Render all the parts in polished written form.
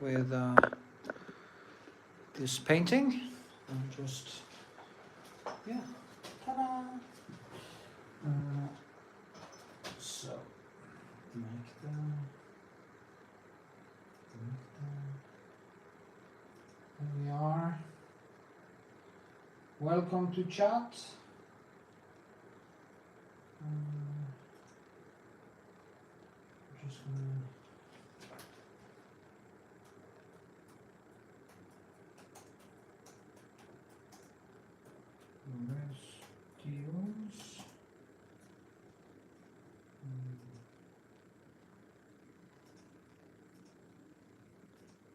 with this painting. And just, yeah, ta-da! So, make them. Here we are. Welcome to chat. Just gonna deals.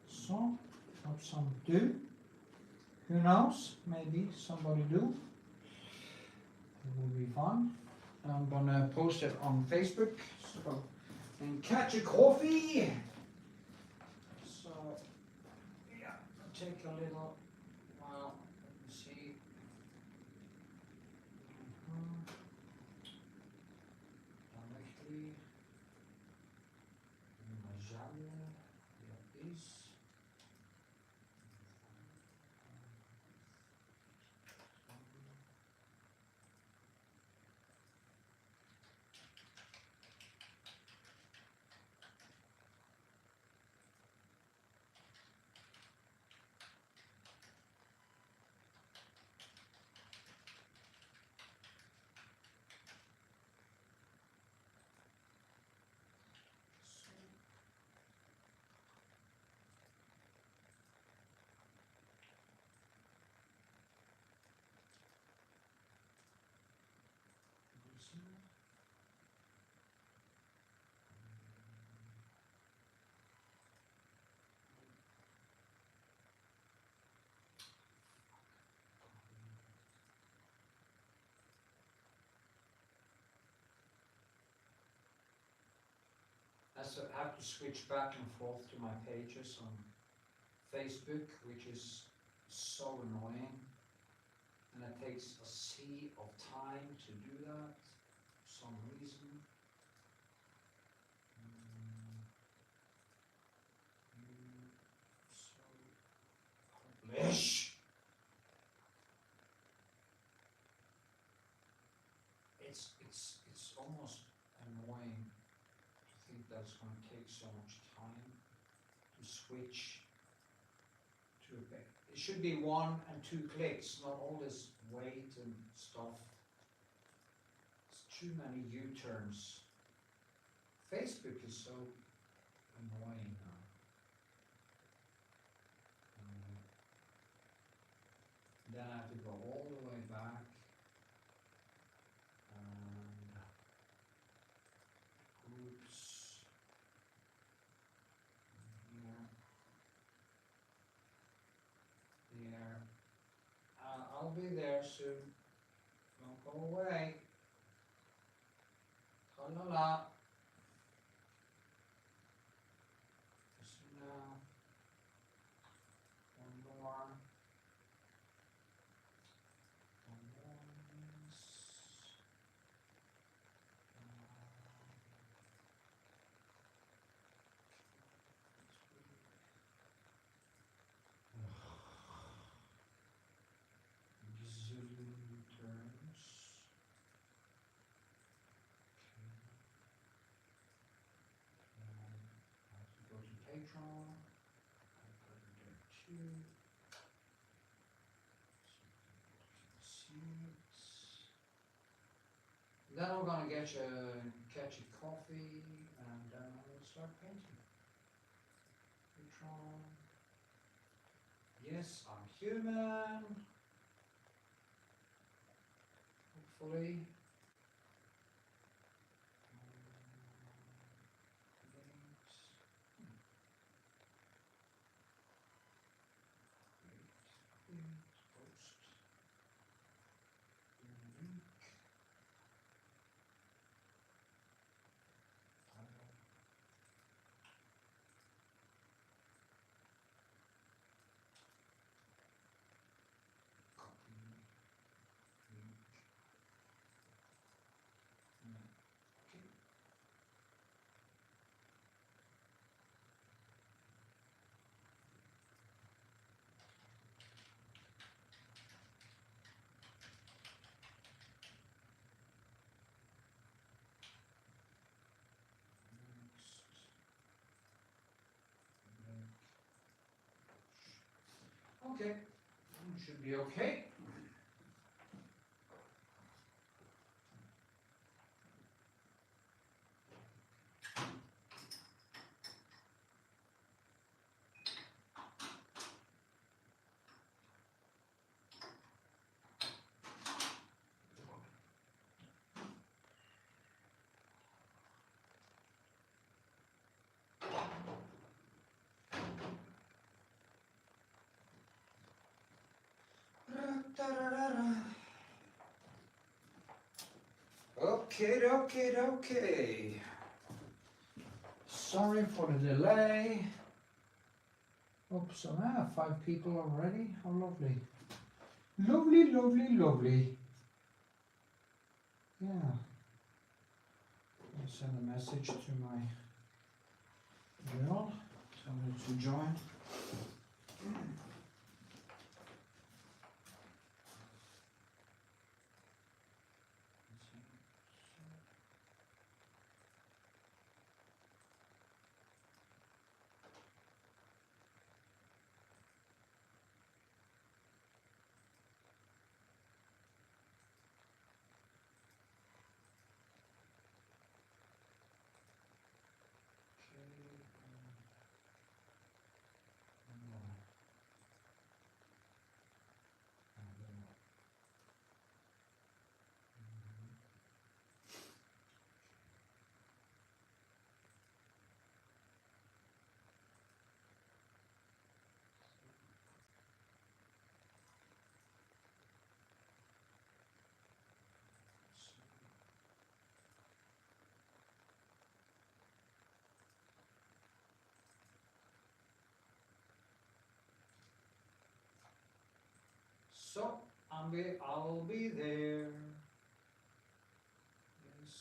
So, got some do. Who knows? Maybe somebody do. It will be fun. I'm gonna post it on Facebook. So, and catch a coffee. So, yeah, take a little while. Let me see. Directly. Majale. Here is. I have to switch back and forth to my pages on Facebook, which is so annoying, and it takes a sea of time to do that for some reason. So publish. It's almost annoying to think that it's going to take so much time to switch to a page. It should be 1 and 2 clicks, not all this wait and stuff. It's too many U-turns. Facebook is so annoying now. Then I have to go all the way back. Groups. Here. There. I'll be there soon. Don't go away. Ta-la-la. Just now. One more. One more. Zillion turns. I have to go to PATRON. I put it there too. Then I'm gonna catch a coffee, and then I will start painting. PATRON. Yes, I'm human. Hopefully. Okay, should be okay. Okay. Sorry for the delay. Oops, so I have 5 people already. How lovely. Lovely. Yeah. I'll send a message to my girl. Tell her to join. So, I'll be there. Yes.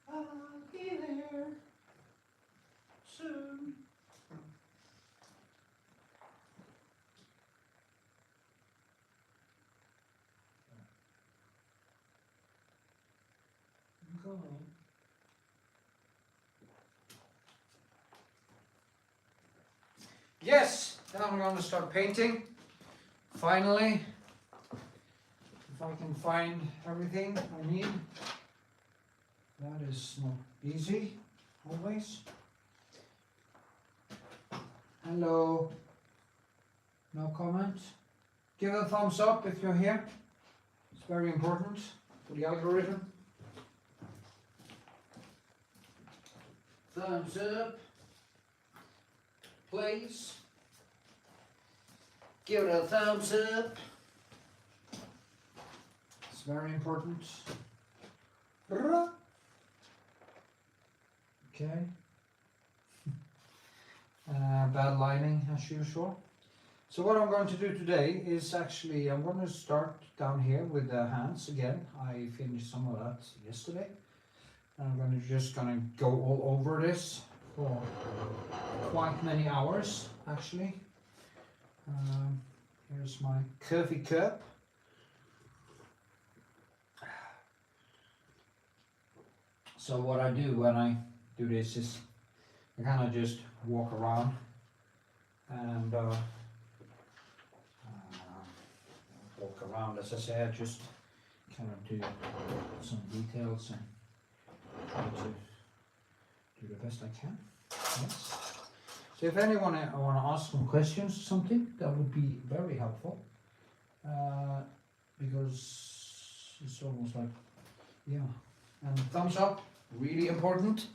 So, I'll be there soon. I'm coming. Yes, now I'm going to start painting. Finally, if I can find everything I need. That is not easy, always. Hello. No comment? Give a thumbs up if you're here. It's very important for the algorithm. Thumbs up. Please. Give it a thumbs up. It's very important. Okay. Bad lighting as usual. So what I'm going to do today is actually, I'm going to start down here with the hands again. I finished some of that yesterday. I'm just going to go all over this for quite many hours actually. Here's my coffee cup. So what I do when I do this is I kind of just walk around and walk around, as I said, just kind of do some details and try to do the best I can. Yes. So if anyone want to ask some questions or something, that would be very helpful, because it's almost like, yeah. And thumbs up, really important.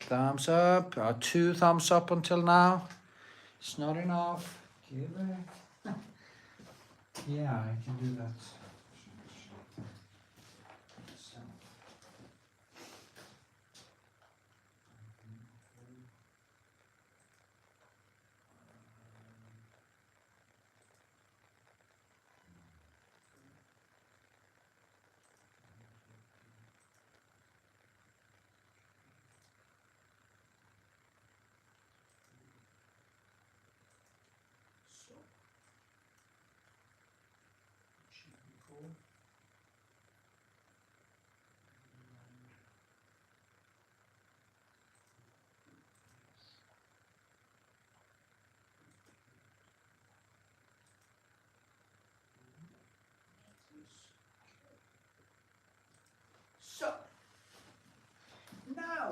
Thumbs up, 2 thumbs up until now. It's not enough. Give it. Yeah, I can do that. So.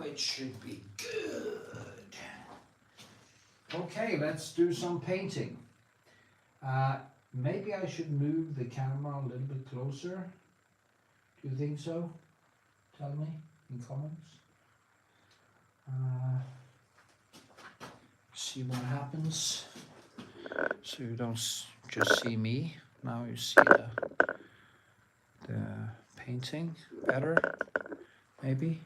it should be good. Okay, let's do some painting. Maybe I should move the camera a little bit closer. Do you think so? Tell me in comments. See what happens. So you don't just see me. Now you see the painting better, maybe.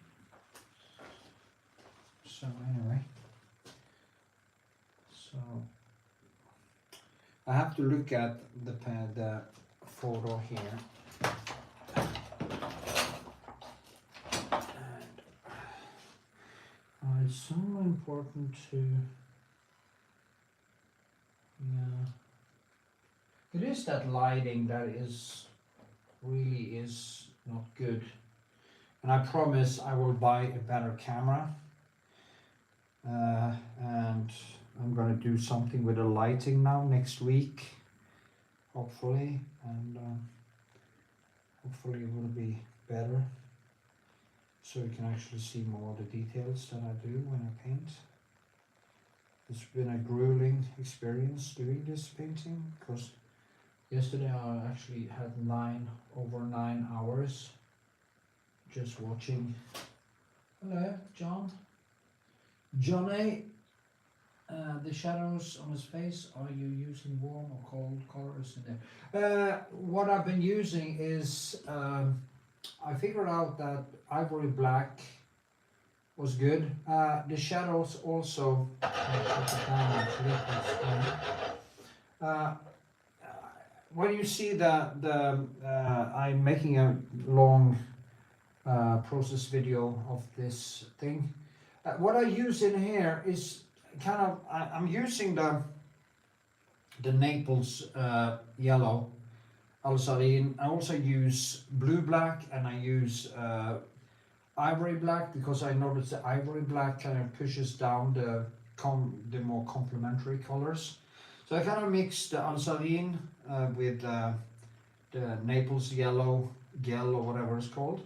So anyway, so I have to look at the photo here. And it's so important to, it is that lighting that really is not good. And I promise I will buy a better camera. And I'm gonna do something with the lighting now next week, hopefully, and hopefully it will be better, so you can actually see more of the details that I do when I paint. It's been a grueling experience doing this painting, because yesterday I actually had over 9 hours just watching. Hello, John. Johnny, the shadows on his face, are you using warm or cold colors in there? What I've been using is, I figured out that ivory black was good. The shadows also, when you see I'm making a long process video of this thing. What I use in here is kind of, I'm using the Naples yellow Alsarin. I also use blue black, and I use ivory black, because I noticed the ivory black kind of pushes down the more complementary colors. So I kind of mix the Alsarin with the Naples yellow, gel or whatever it's called.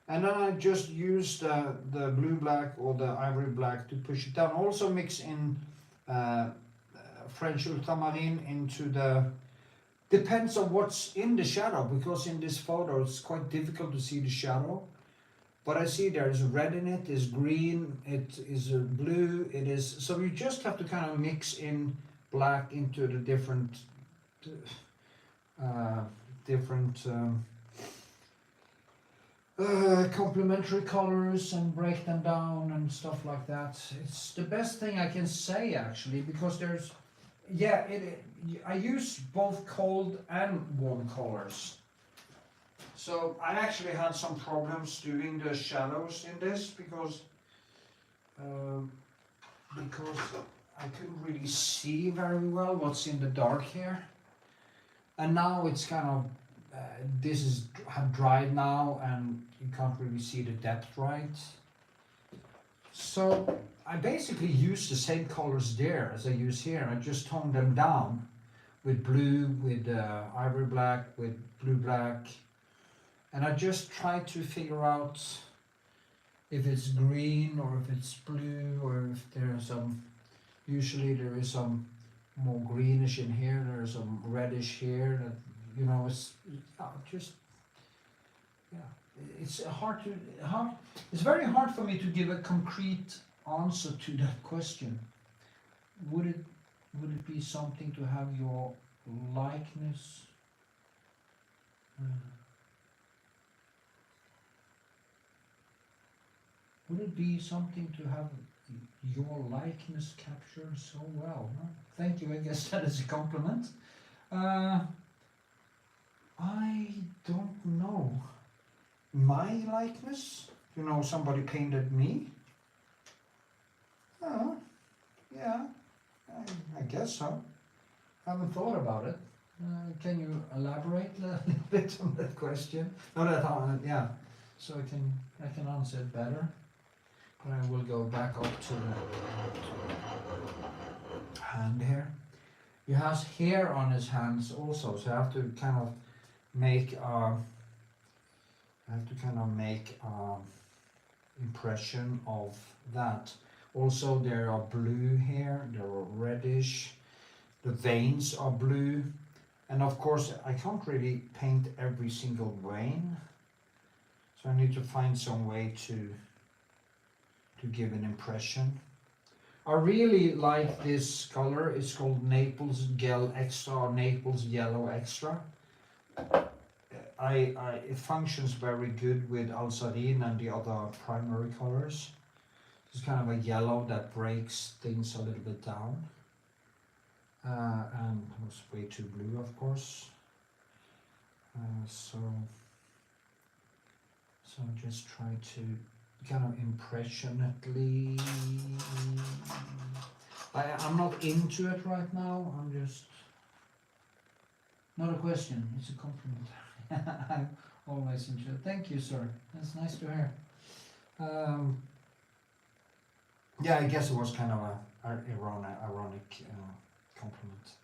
And then I just use the blue black or the ivory black to push it down. Also mix in French ultramarine into depends on what's in the shadow, because in this photo it's quite difficult to see the shadow. But I see there is red in it, is green, it is blue, it is, so you just have to kind of mix in black into the different complementary colors and break them down and stuff like that. It's the best thing I can say, actually, because there's, I use both cold and warm colors. So I actually had some problems doing the shadows in this, because I couldn't really see very well what's in the dark here. And now it's kind of, this is dried now, and you can't really see the depth right. So I basically use the same colors there as I use here. I just tone them down with blue, with ivory black, with blue black. And I just try to figure out if it's green or if it's blue, or if there's some, usually there is some more greenish in here, there's some reddish here, that, you know, it's just, it's it's very hard for me to give a concrete answer to that question. Would it be something to have your likeness? Would it be something to have your likeness captured so well? Huh? Thank you, I guess that is a compliment. I don't know. My likeness? You know, somebody painted me? Oh, yeah, I guess so. I haven't thought about it. Can you elaborate a little bit on that question? No, yeah, so I can answer it better. But I will go back up to the hand here. He has hair on his hands also, so I have to kind of make impression of that. Also there are blue here, there are reddish, the veins are blue, and of course I can't really paint every single vein, so I need to find some way to give an impression. I really like this color. It's called Naples Gel Extra or Naples Yellow Extra. It functions very good with Alzarin and the other primary colors. It's kind of a yellow that breaks things a little bit down. And it was way too blue, of course. So just try to kind of impressionately. I'm not into it right now. I'm just not a question. It's a compliment. I'm always into it. Thank you, sir. That's nice to hear. Yeah, I guess it was kind of a ironic compliment.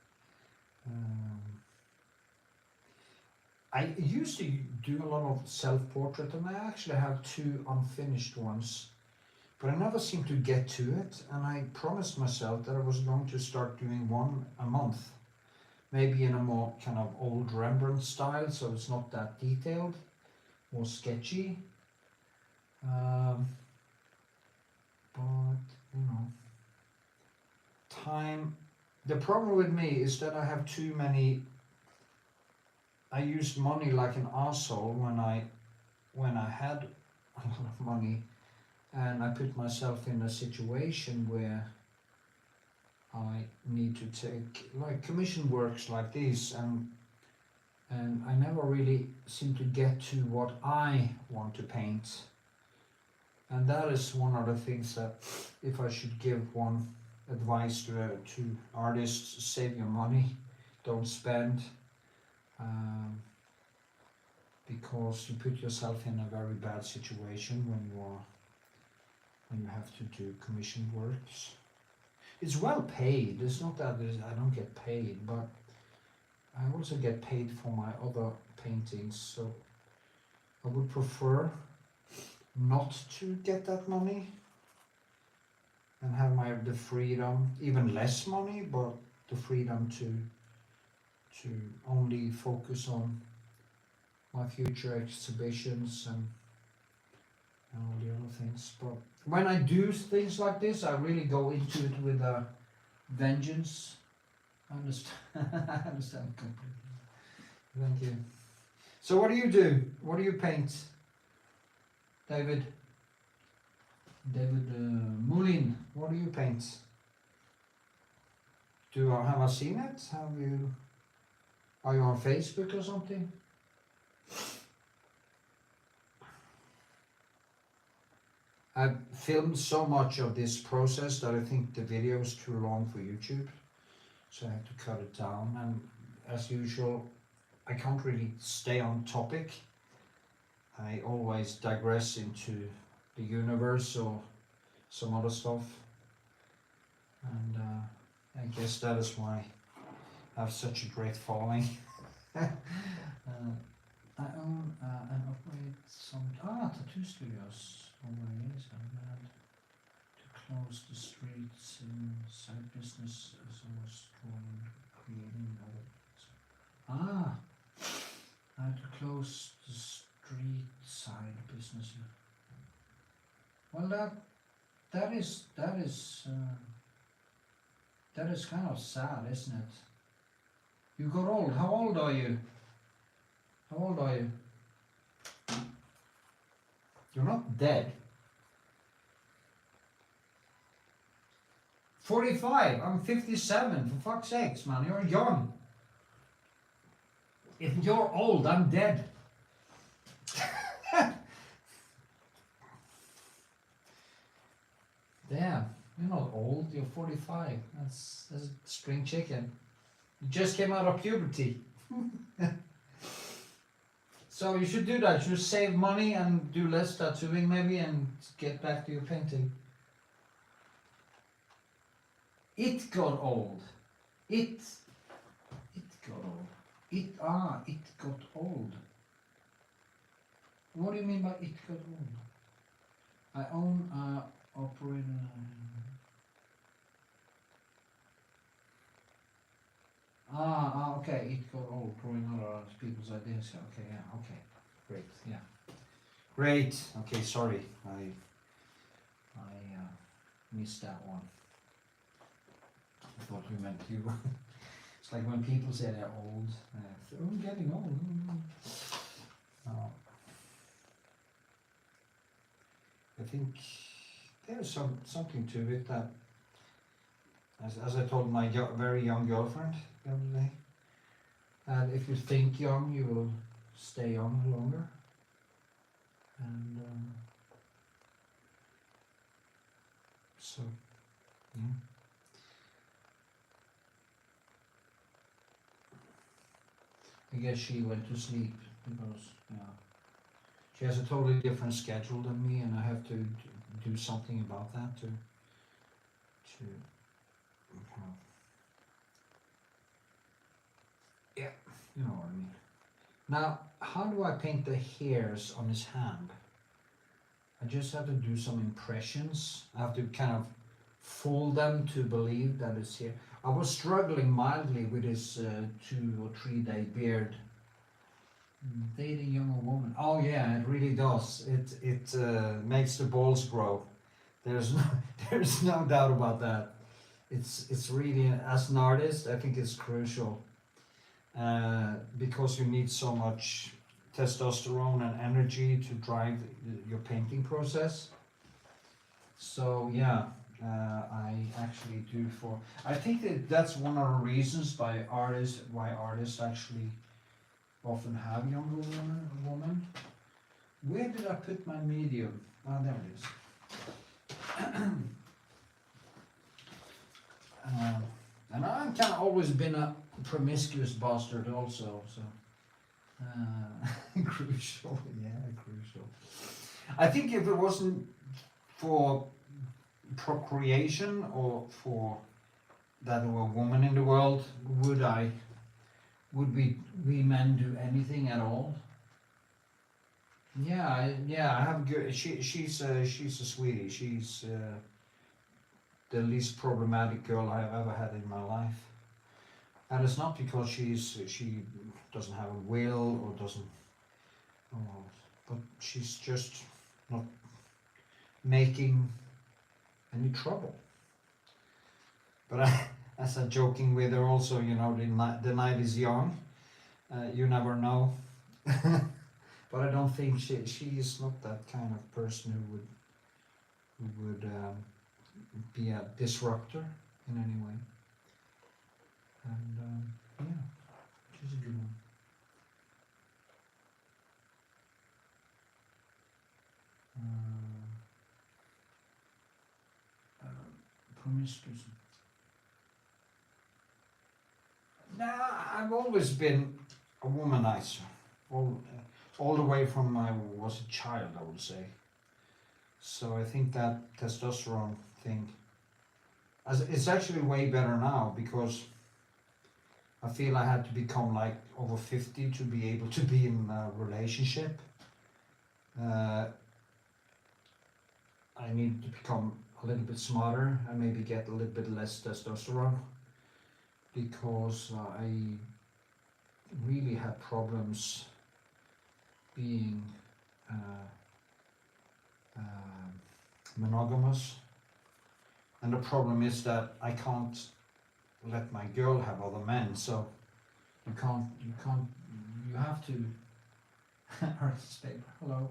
I used to do a lot of self-portrait, and I actually have 2 unfinished ones, but I never seemed to get to it, and I promised myself that I was going to start doing 1 a month, maybe in a more kind of old Rembrandt style, so it's not that detailed, more sketchy. But, you know, time. The problem with me is that I have too many. I used money like an asshole when I had a lot of money, and I put myself in a situation where I need to take like commission works like this, and I never really seem to get to what I want to paint. And that is one of the things that, if I should give one advice to artists, save your money, don't spend, because you put yourself in a very bad situation when you have to do commission works. It's well paid. It's not that I don't get paid, but I also get paid for my other paintings, so I would prefer not to get that money and have the freedom, even less money, but the freedom to only focus on my future exhibitions and all the other things. But when I do things like this, I really go into it with a vengeance. I understand. I understand completely. Thank you. So what do you do? What do you paint? David Moulin, what do you paint? Have I seen it? Are you on Facebook or something? I've filmed so much of this process that I think the video is too long for YouTube, so I have to cut it down, and as usual I can't really stay on topic. I always digress into the universe or some other stuff, and I guess that is why I have such a great following. I own and operate some tattoo studios over the years. I'm glad to close the streets in side business as I was drawing, creating I had to close the street side business. Well, that is kind of sad, isn't it? You got old. How old are you? How old are you? You're not dead. 45. I'm 57. For fuck's sakes, man. You're young. If you're old, I'm dead. Damn, you're not old. You're 45. That's spring chicken. You just came out of puberty. So you should do that. You should save money and do less tattooing maybe, and get back to your painting. It got old. It got old. It got old. What do you mean by it got old? I own operator. Okay, it got old, growing out of other people's ideas. Okay, yeah, okay, great, yeah. Great, okay, sorry, I missed that one. I thought you meant you. It's like when people say they're old, I'm getting old. I think there's something to it that, as I told my very young girlfriend the other day, that if you think young, you will stay young longer. And so, yeah. I guess she went to sleep because, she has a totally different schedule than me, and I have to do something about that to yeah, you know what I mean. Now, how do I paint the hairs on his hand? I just have to do some impressions. I have to kind of fold them to believe that it's here. I was struggling mildly with his 2 or 3 day beard. Dating a younger woman. Oh yeah, it really does. It makes the balls grow. There's no doubt about that. It's really, as an artist, I think it's crucial because you need so much testosterone and energy to drive your painting process. So yeah, I actually do I think that's one of the reasons why artists actually often have younger women. Where did I put my medium? Ah, there it is. And I've kind of always been a promiscuous bastard also, so crucial, yeah, crucial. I think if it wasn't for procreation or for that there were women in the world, would we men do anything at all? Yeah, I have good. She's a sweetie. She's the least problematic girl I've ever had in my life, and it's not because she doesn't have a will or doesn't, but she's just not making any trouble. But as I'm joking with her also, the night is young. You never know. But I don't think she is not that kind of person who would be a disruptor in any way. And yeah, she's a good one. Promiscuous. Nah, I've always been a womanizer, all the way from I was a child, I would say. So I think that testosterone thing, it's actually way better now, because I feel I had to become like over 50 to be able to be in a relationship. I need to become a little bit smarter and maybe get a little bit less testosterone, because I really had problems being monogamous. And the problem is that I can't let my girl have other men, so you have to hello.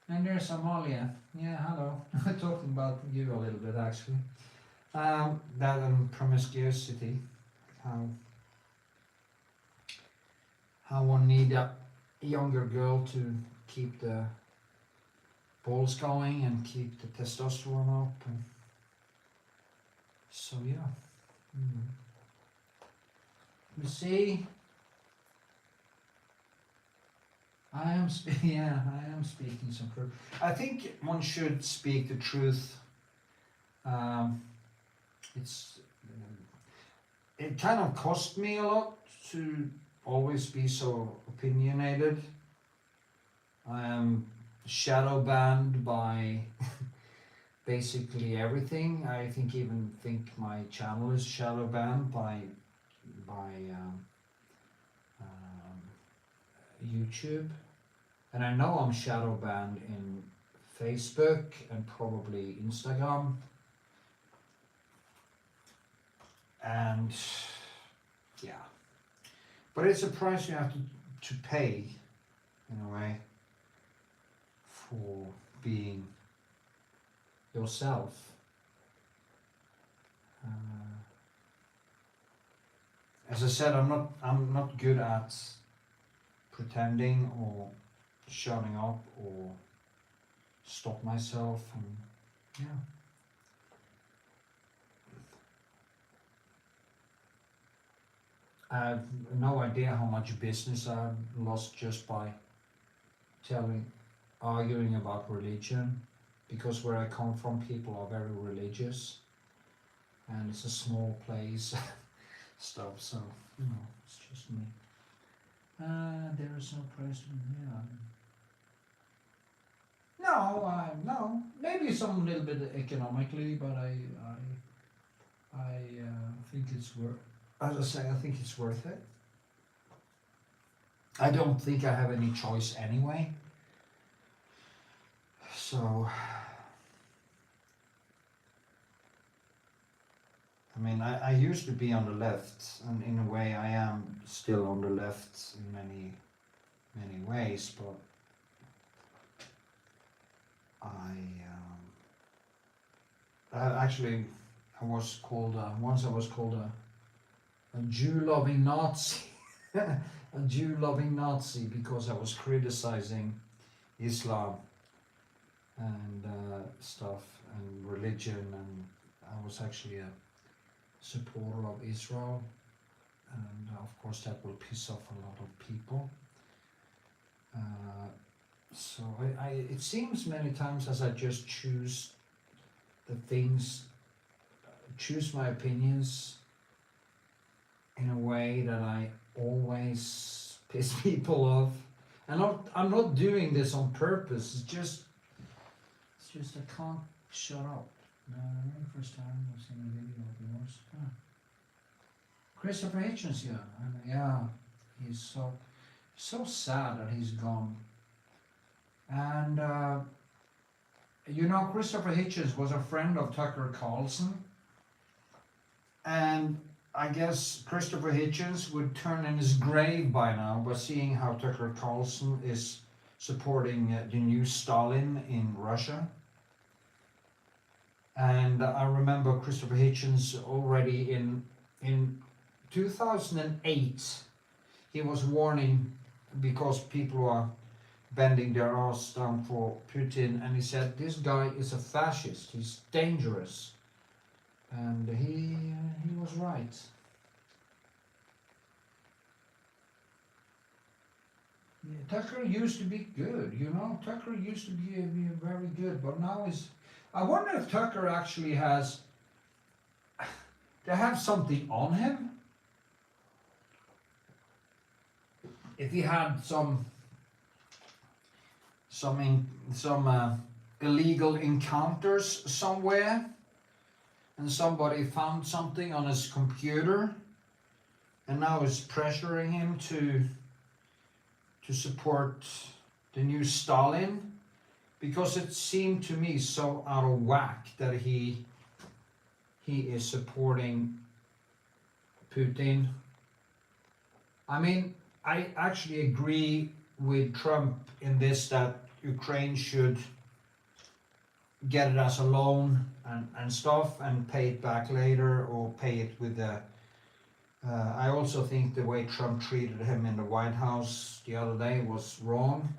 And there's Amalia. Yeah, hello. Talking about you a little bit, actually. That and promiscuity, how one need a younger girl to keep the balls going and keep the testosterone up, and so yeah. You see, I am speaking some truth. I think one should speak the truth. It kind of cost me a lot to always be so opinionated. I am shadow banned by basically everything. I even think my channel is shadow banned by YouTube, and I know I'm shadow banned in Facebook and probably Instagram, and yeah, but it's a price you have to pay in a way for being yourself. As I said, I'm not good at pretending or shutting up or stop myself, and yeah. I have no idea how much business I've lost just by arguing about religion, because where I come from, people are very religious, and it's a small place, stuff. So it's just me. There is no president. Yeah. No. Maybe some little bit economically, but I think it's worth. As I say, I think it's worth it. I don't think I have any choice anyway. So, I mean, I used to be on the left, and in a way I am still on the left in many ways, but I was called once I was called a Jew-loving Nazi, a Jew-loving Nazi, because I was criticizing Islam and stuff and religion, and I was actually a supporter of Israel, and of course that will piss off a lot of people. So it seems many times as I just choose the things, choose my opinions in a way that I always piss people off. And I'm not doing this on purpose. It's just I can't shut up. No, the first time I've seen a video of yours. Christopher Hitchens, yeah, and yeah, he's so sad that he's gone. And Christopher Hitchens was a friend of Tucker Carlson, and I guess Christopher Hitchens would turn in his grave by now by seeing how Tucker Carlson is supporting the new Stalin in Russia. And I remember Christopher Hitchens already in 2008, he was warning, because people are bending their ass down for Putin, and he said, this guy is a fascist, he's dangerous. And he was right. Yeah, Tucker used to be good, Tucker used to be very good, but now I wonder if Tucker actually they have something on him. If he had some illegal encounters somewhere, and somebody found something on his computer, and now is pressuring him to support the new Stalin, because it seemed to me so out of whack that he is supporting Putin. I mean, I actually agree with Trump in this, that Ukraine should get it as a loan and stuff and pay it back later, or pay it with the I also think the way Trump treated him in the White House the other day was wrong.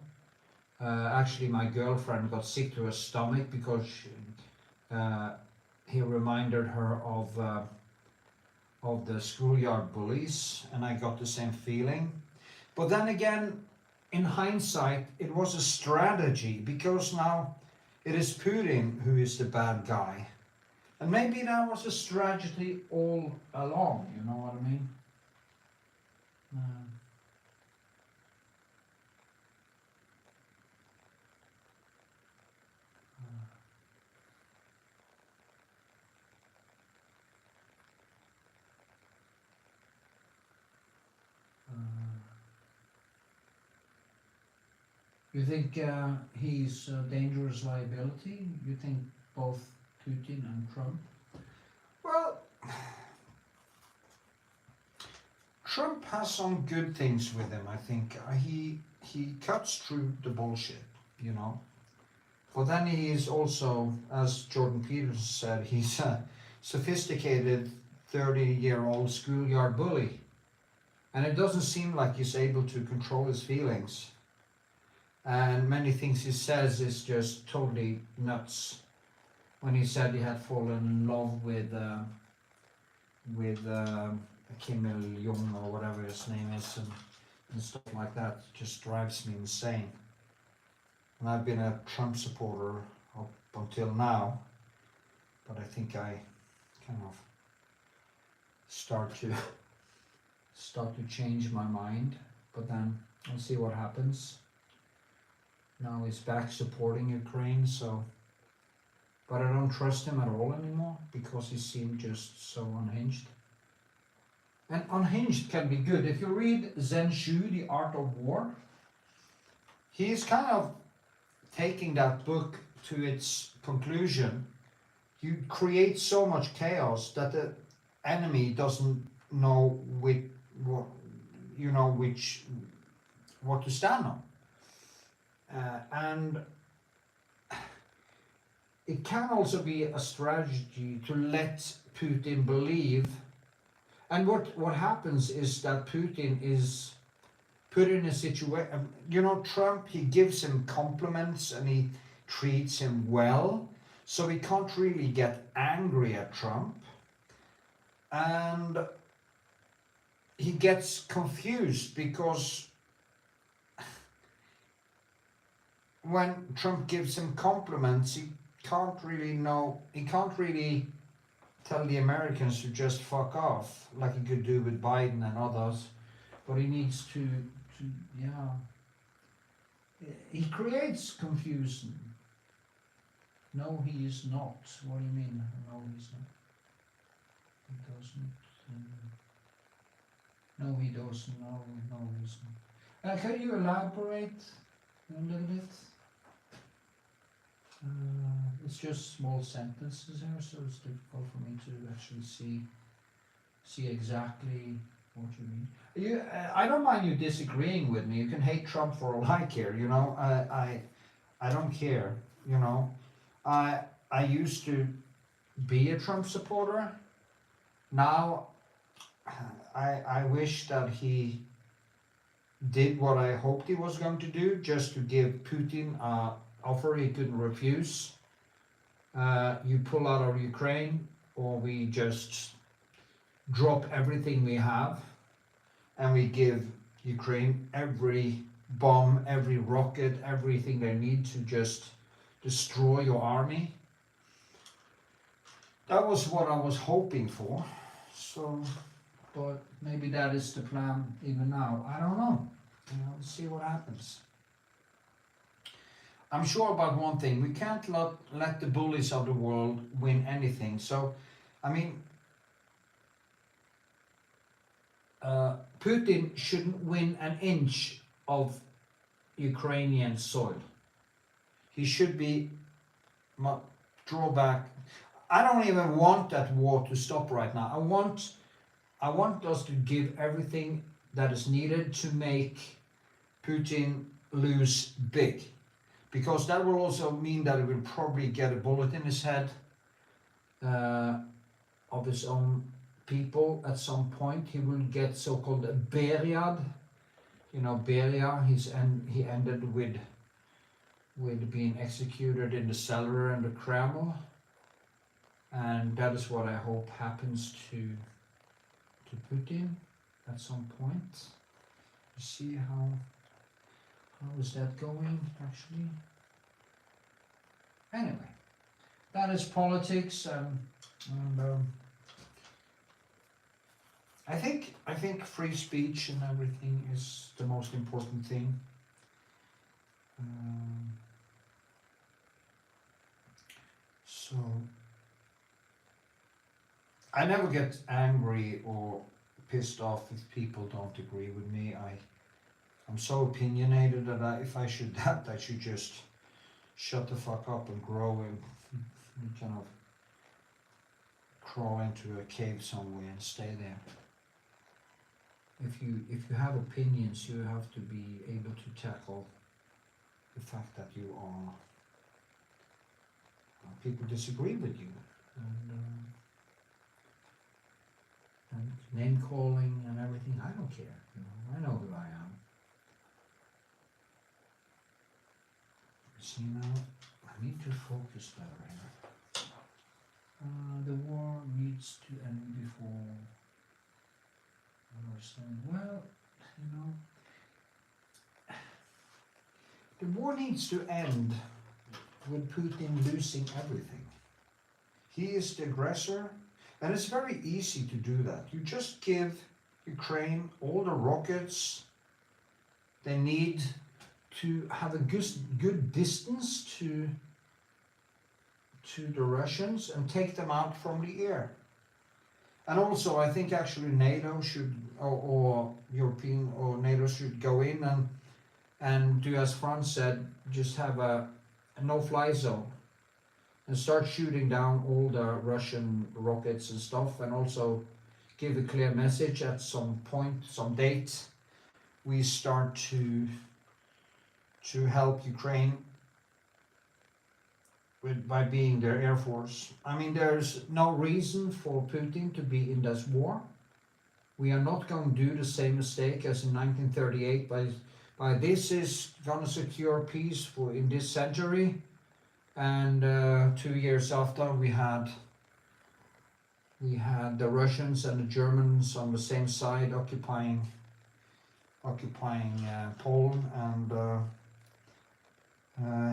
Actually, my girlfriend got sick to her stomach because he reminded her of the schoolyard bullies, and I got the same feeling. But then again, in hindsight, it was a strategy, because now it is Putin who is the bad guy. And maybe that was a strategy all along, you know what I mean? You think he's a dangerous liability? You think both Putin and Trump? Well, Trump has some good things with him, I think. He cuts through the bullshit, you know. But then he is also, as Jordan Peterson said, he's a sophisticated 30-year-old schoolyard bully. And it doesn't seem like he's able to control his feelings. And many things he says is just totally nuts. When he said he had fallen in love with Kim Il-jung or whatever his name is, and stuff like that, just drives me insane. And I've been a Trump supporter up until now, but I think I kind of start to change my mind, but then I'll see what happens. Now he's back supporting Ukraine, so, but I don't trust him at all anymore because he seemed just so unhinged. And unhinged can be good. If you read Zen Shu, The Art of War, he's kind of taking that book to its conclusion. You create so much chaos that the enemy doesn't know what to stand on. And it can also be a strategy to let Putin believe. And what happens is that Putin is put in a situation, Trump, he gives him compliments and he treats him well, so he can't really get angry at Trump. And he gets confused because when Trump gives him compliments, he can't really tell the Americans to just fuck off like he could do with Biden and others, but he needs to he creates confusion. No, he is not. What do you mean? No, he's not. He doesn't. No, he doesn't. No, he's not. Can you elaborate a little bit? It's just small sentences here, so it's difficult for me to actually see exactly what you mean. I don't mind you disagreeing with me. You can hate Trump for all I care. I don't care. I used to be a Trump supporter. Now, I wish that he did what I hoped he was going to do, just to give Putin an offer he couldn't refuse. You pull out of Ukraine, or we just drop everything we have, and we give Ukraine every bomb, every rocket, everything they need to just destroy your army. That was what I was hoping for. So, but maybe that is the plan even now. I don't know. We'll see what happens. I'm sure about one thing. We can't let the bullies of the world win anything. So, Putin shouldn't win an inch of Ukrainian soil. He should be draw back. I don't even want that war to stop right now. I want us to give everything that is needed to make Putin lose big. Because that will also mean that he will probably get a bullet in his head of his own people at some point. He will get so-called Beryad. Beria, he ended with being executed in the cellar in the Kremlin. And that is what I hope happens to Putin at some point. You see how is that going actually? Anyway, that is politics, and I think free speech and everything is the most important thing. So I never get angry or pissed off if people don't agree with me. I'm so opinionated that if I should that, I should just shut the fuck up and grow and kind of crawl into a cave somewhere and stay there. If you have opinions, you have to be able to tackle the fact that you are people disagree with you, and name calling and everything. I don't care. I know who I am. See now, I need to focus better here. The war needs to end before. Well, the war needs to end with Putin losing everything. He is the aggressor, and it's very easy to do that. You just give Ukraine all the rockets they need to have a good distance to the Russians and take them out from the air. And also, I think actually NATO should, or European or NATO should go in and do as France said, just have a no-fly zone and start shooting down all the Russian rockets and stuff, and also give a clear message at some point, some date, we start to help Ukraine by being their air force. I mean, there's no reason for Putin to be in this war. We are not going to do the same mistake as in 1938 by this is going to secure peace in this century. And 2 years after, we had the Russians and the Germans on the same side occupying Poland, and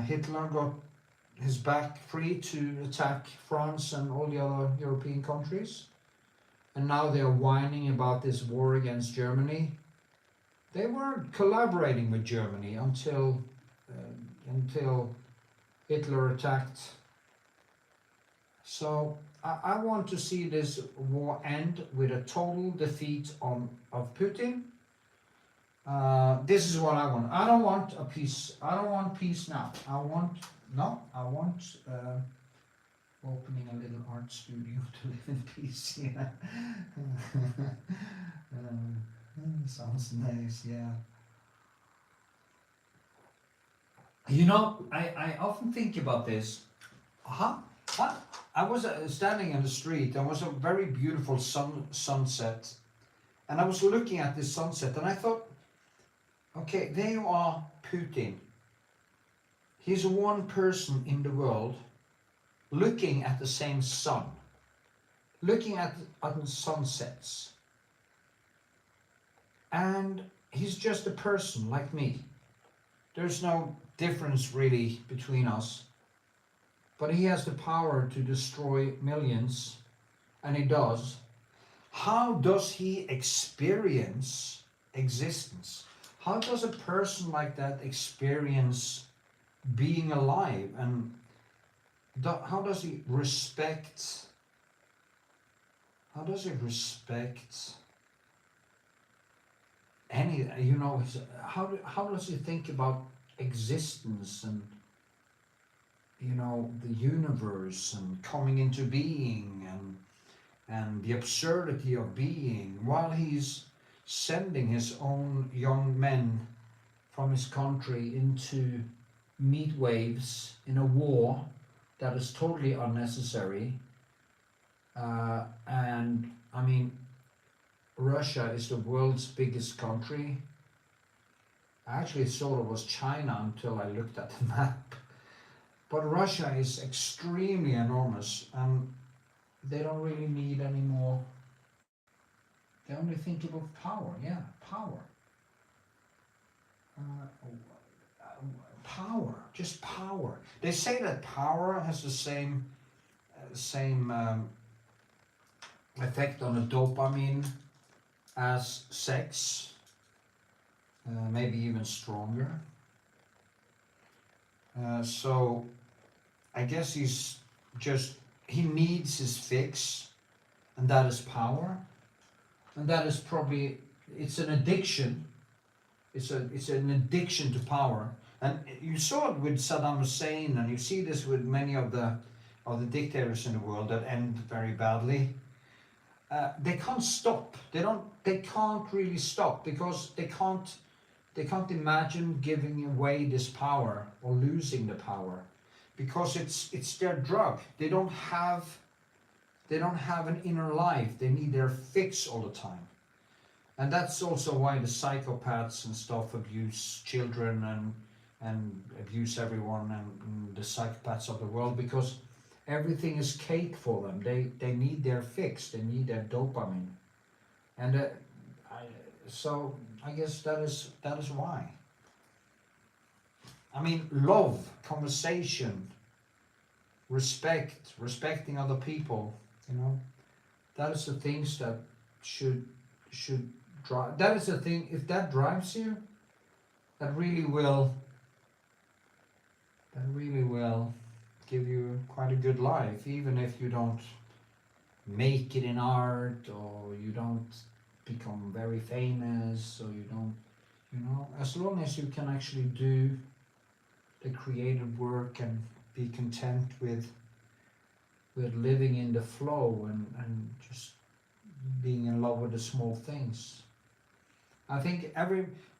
Hitler got his back free to attack France and all the other European countries. And now they are whining about this war against Germany. They were collaborating with Germany until Hitler attacked. So I want to see this war end with a total defeat of Putin. This is what I want. I don't want a peace. I don't want peace now. I want opening a little art studio to live in peace. Yeah. Sounds nice. Yeah. I often think about this. I was standing in the street. There was a very beautiful sunset, and I was looking at this sunset, and I thought, okay, there you are, Putin. He's one person in the world looking at the same sun, looking at the sunsets. And he's just a person like me. There's no difference really between us. But he has the power to destroy millions, and he does. How does he experience existence? How does a person like that experience being alive? And how does he respect? How does he respect any? How does he think about existence and the universe and coming into being and the absurdity of being, while he's sending his own young men from his country into meat waves in a war that is totally unnecessary. And I mean, Russia is the world's biggest country. I actually thought it was China until I looked at the map. But Russia is extremely enormous, and they don't really need any more. They only think about power. Yeah, power. Power, just power. They say that power has the same effect on the dopamine as sex, maybe even stronger. So I guess he needs his fix, and that is power. And that is probably, it's an addiction, It's an addiction to power, and you saw it with Saddam Hussein, and you see this with many of the dictators in the world that end very badly. They can't stop. They can't really stop because they can't imagine giving away this power or losing the power, because it's their drug. They don't have an inner life. They need their fix all the time. And that's also why the psychopaths and stuff abuse children and abuse everyone, and the psychopaths of the world, because everything is cake for them. They need their fix. They need their dopamine, and so I guess that is why. I mean, love, conversation, respecting other people. That is the things that should drive. That is the thing. If that drives you, that really will give you quite a good life, even if you don't make it in art, or you don't become very famous, or you don't, as long as you can actually do the creative work and be content with living in the flow and just being in love with the small things. I think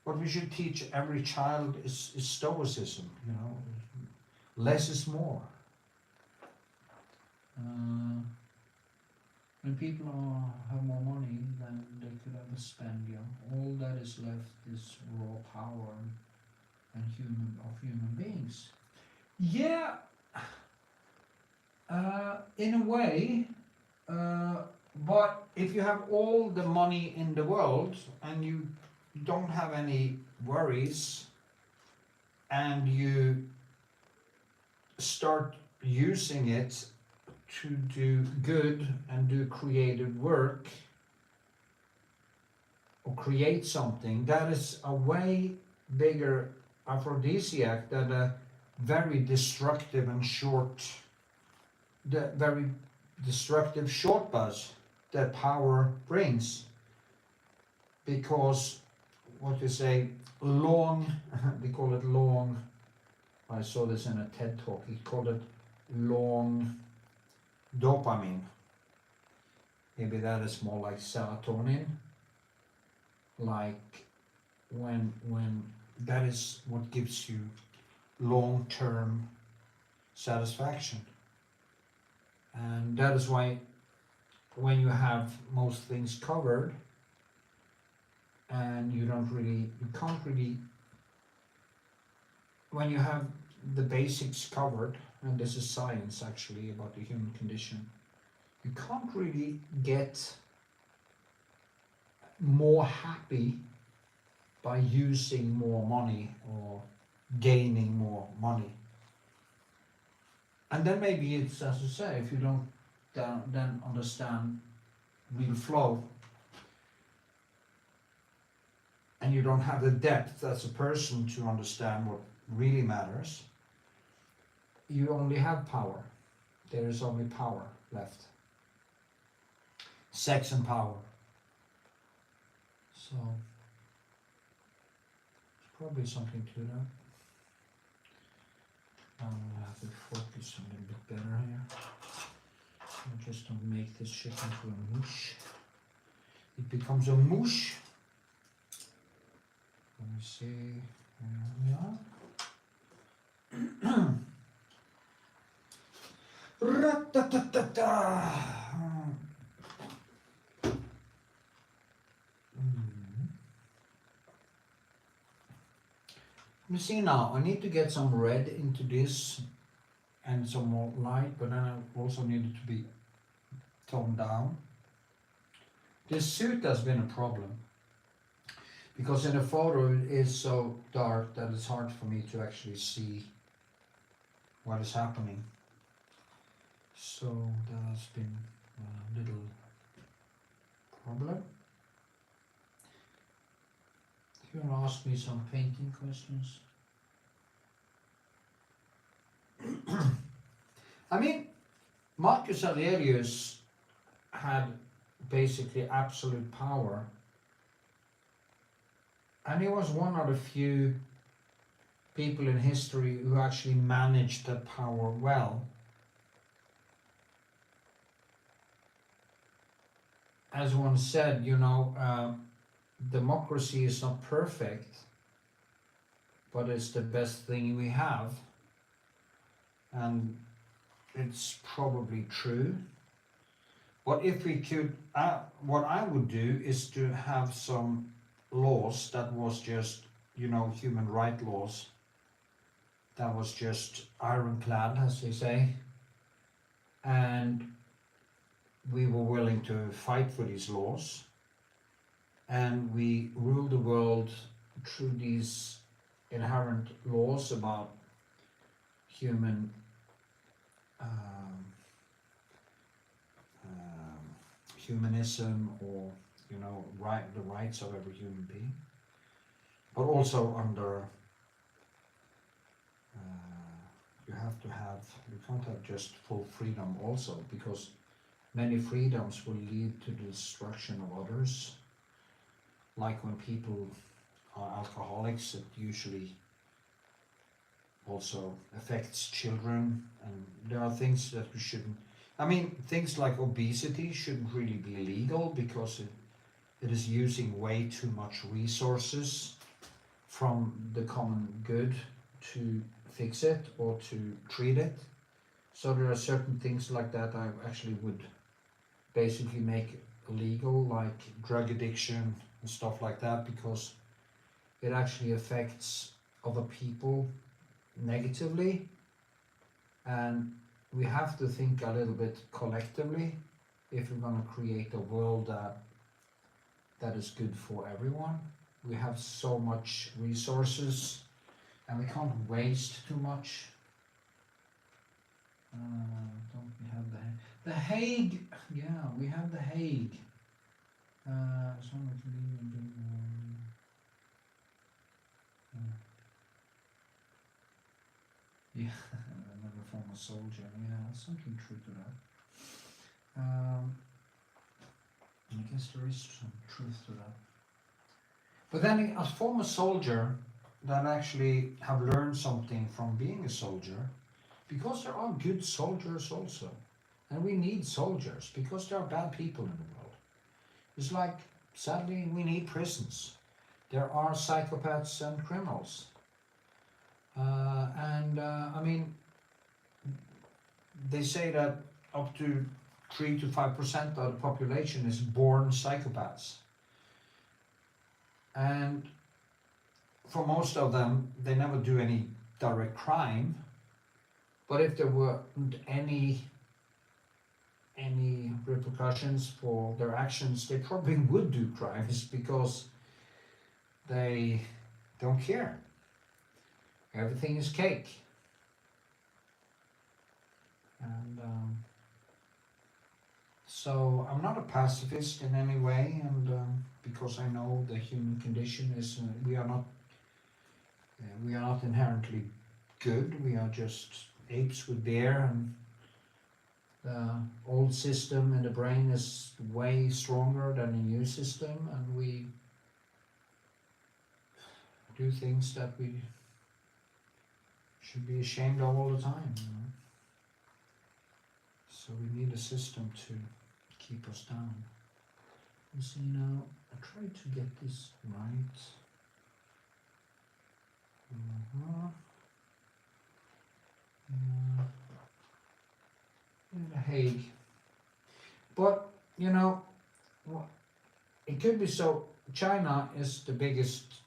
what we should teach every child is stoicism. Less is more. When people have more money than they could ever spend, all that is left is raw power and human beings. Yeah, in a way, but if you have all the money in the world and you don't have any worries, and you start using it to do good and do creative work or create something, that is a way bigger aphrodisiac than a very destructive and short buzz that power brings. Because what you say, they call it long, I saw this in a TED talk, he called it long dopamine. Maybe that is more like serotonin, like when that is what gives you long-term satisfaction. And that is why when you have most things covered, and you can't really, when you have the basics covered, and this is science actually about the human condition, you can't really get more happy by using more money or gaining more money. And then maybe it's, as you say, if you don't then understand real flow, and you don't have the depth as a person to understand what really matters, you only have power. There is only power left. Sex and power. So, there's probably something to that. I'll have to focus a little bit better here. Just don't make this shit into a mush. It becomes a mush. Let me see. Ra-ta-ta-ta-ta. You see now, I need to get some red into this and some more light, but then I also need it to be toned down. This suit has been a problem, because in the photo it is so dark that it's hard for me to actually see what is happening. So that has been a little problem. If you want to ask me some painting questions. I mean, Marcus Aurelius had basically absolute power, And he was one of the few people in history who actually managed that power well. As one said, democracy is not perfect, but it's the best thing we have. And it's probably true. But if we could, what I would do is to have some laws that was just, human rights laws, that was just ironclad, as they say, and we were willing to fight for these laws, and we rule the world through these inherent laws about human humanism, or the rights of every human being, but also under you can't have just full freedom also, because many freedoms will lead to the destruction of others. Like when people are alcoholics, it usually also affects children, and there are things that we shouldn't. Things like obesity shouldn't really be legal, because it is using way too much resources from the common good to fix it or to treat it. So there are certain things like that I actually would basically make illegal, like drug addiction and stuff like that, because it actually affects other people negatively, and we have to think a little bit collectively if we're going to create a world that is good for everyone. We have so much resources and we can't waste too much. Don't we have the Hague? Yeah, we have the Hague. Yeah, another former soldier. Yeah, something true to that. I guess there is some truth to that. But then, as former soldier, that actually have learned something from being a soldier, because there are good soldiers also, and we need soldiers because there are bad people in the world. It's like, sadly, we need prisons. There are psychopaths and criminals. They say that up to 3 to 5% of the population is born psychopaths. And for most of them, they never do any direct crime. But if there weren't any repercussions for their actions, they probably would do crimes, because they don't care. Everything is cake. And so I'm not a pacifist in any way, and because I know the human condition is we are not inherently good. We are just apes with bear, and the old system in the brain is way stronger than the new system, and we do things that we should be ashamed of all the time. So we need a system to keep us down. You see, now I try to get this right. In The Hague. But, it could be so. China is the biggest,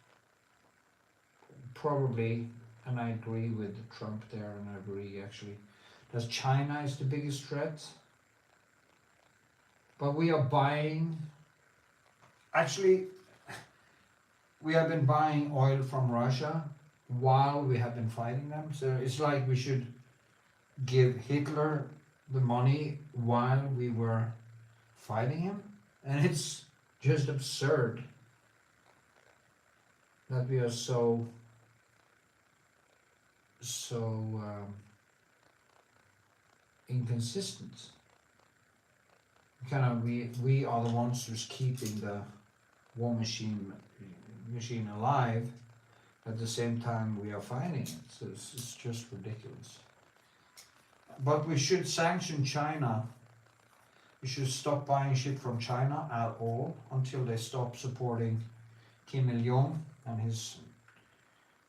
probably, and I agree with Trump there, and I agree actually, that China is the biggest threat. But we are buying, actually, we have been buying oil from Russia while we have been fighting them. So it's like we should give Hitler the money while we were fighting him. And it's just absurd that we are so inconsistent. We are the ones who's keeping the war machine machine alive. At the same time, we are fighting it. So it's just ridiculous. But we should sanction China. We should stop buying shit from China at all until they stop supporting Kim Il-jong and his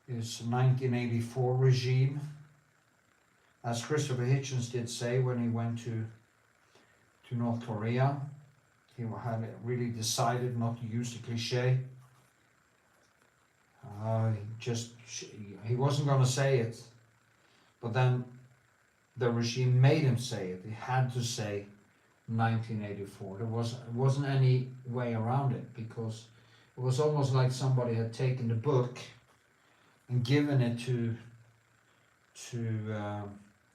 1984 regime. As Christopher Hitchens did say when he went to North Korea, he had really decided not to use the cliche. He wasn't going to say it, but then the regime made him say it. He had to say 1984. There wasn't any way around it, because it was almost like somebody had taken the book and given it to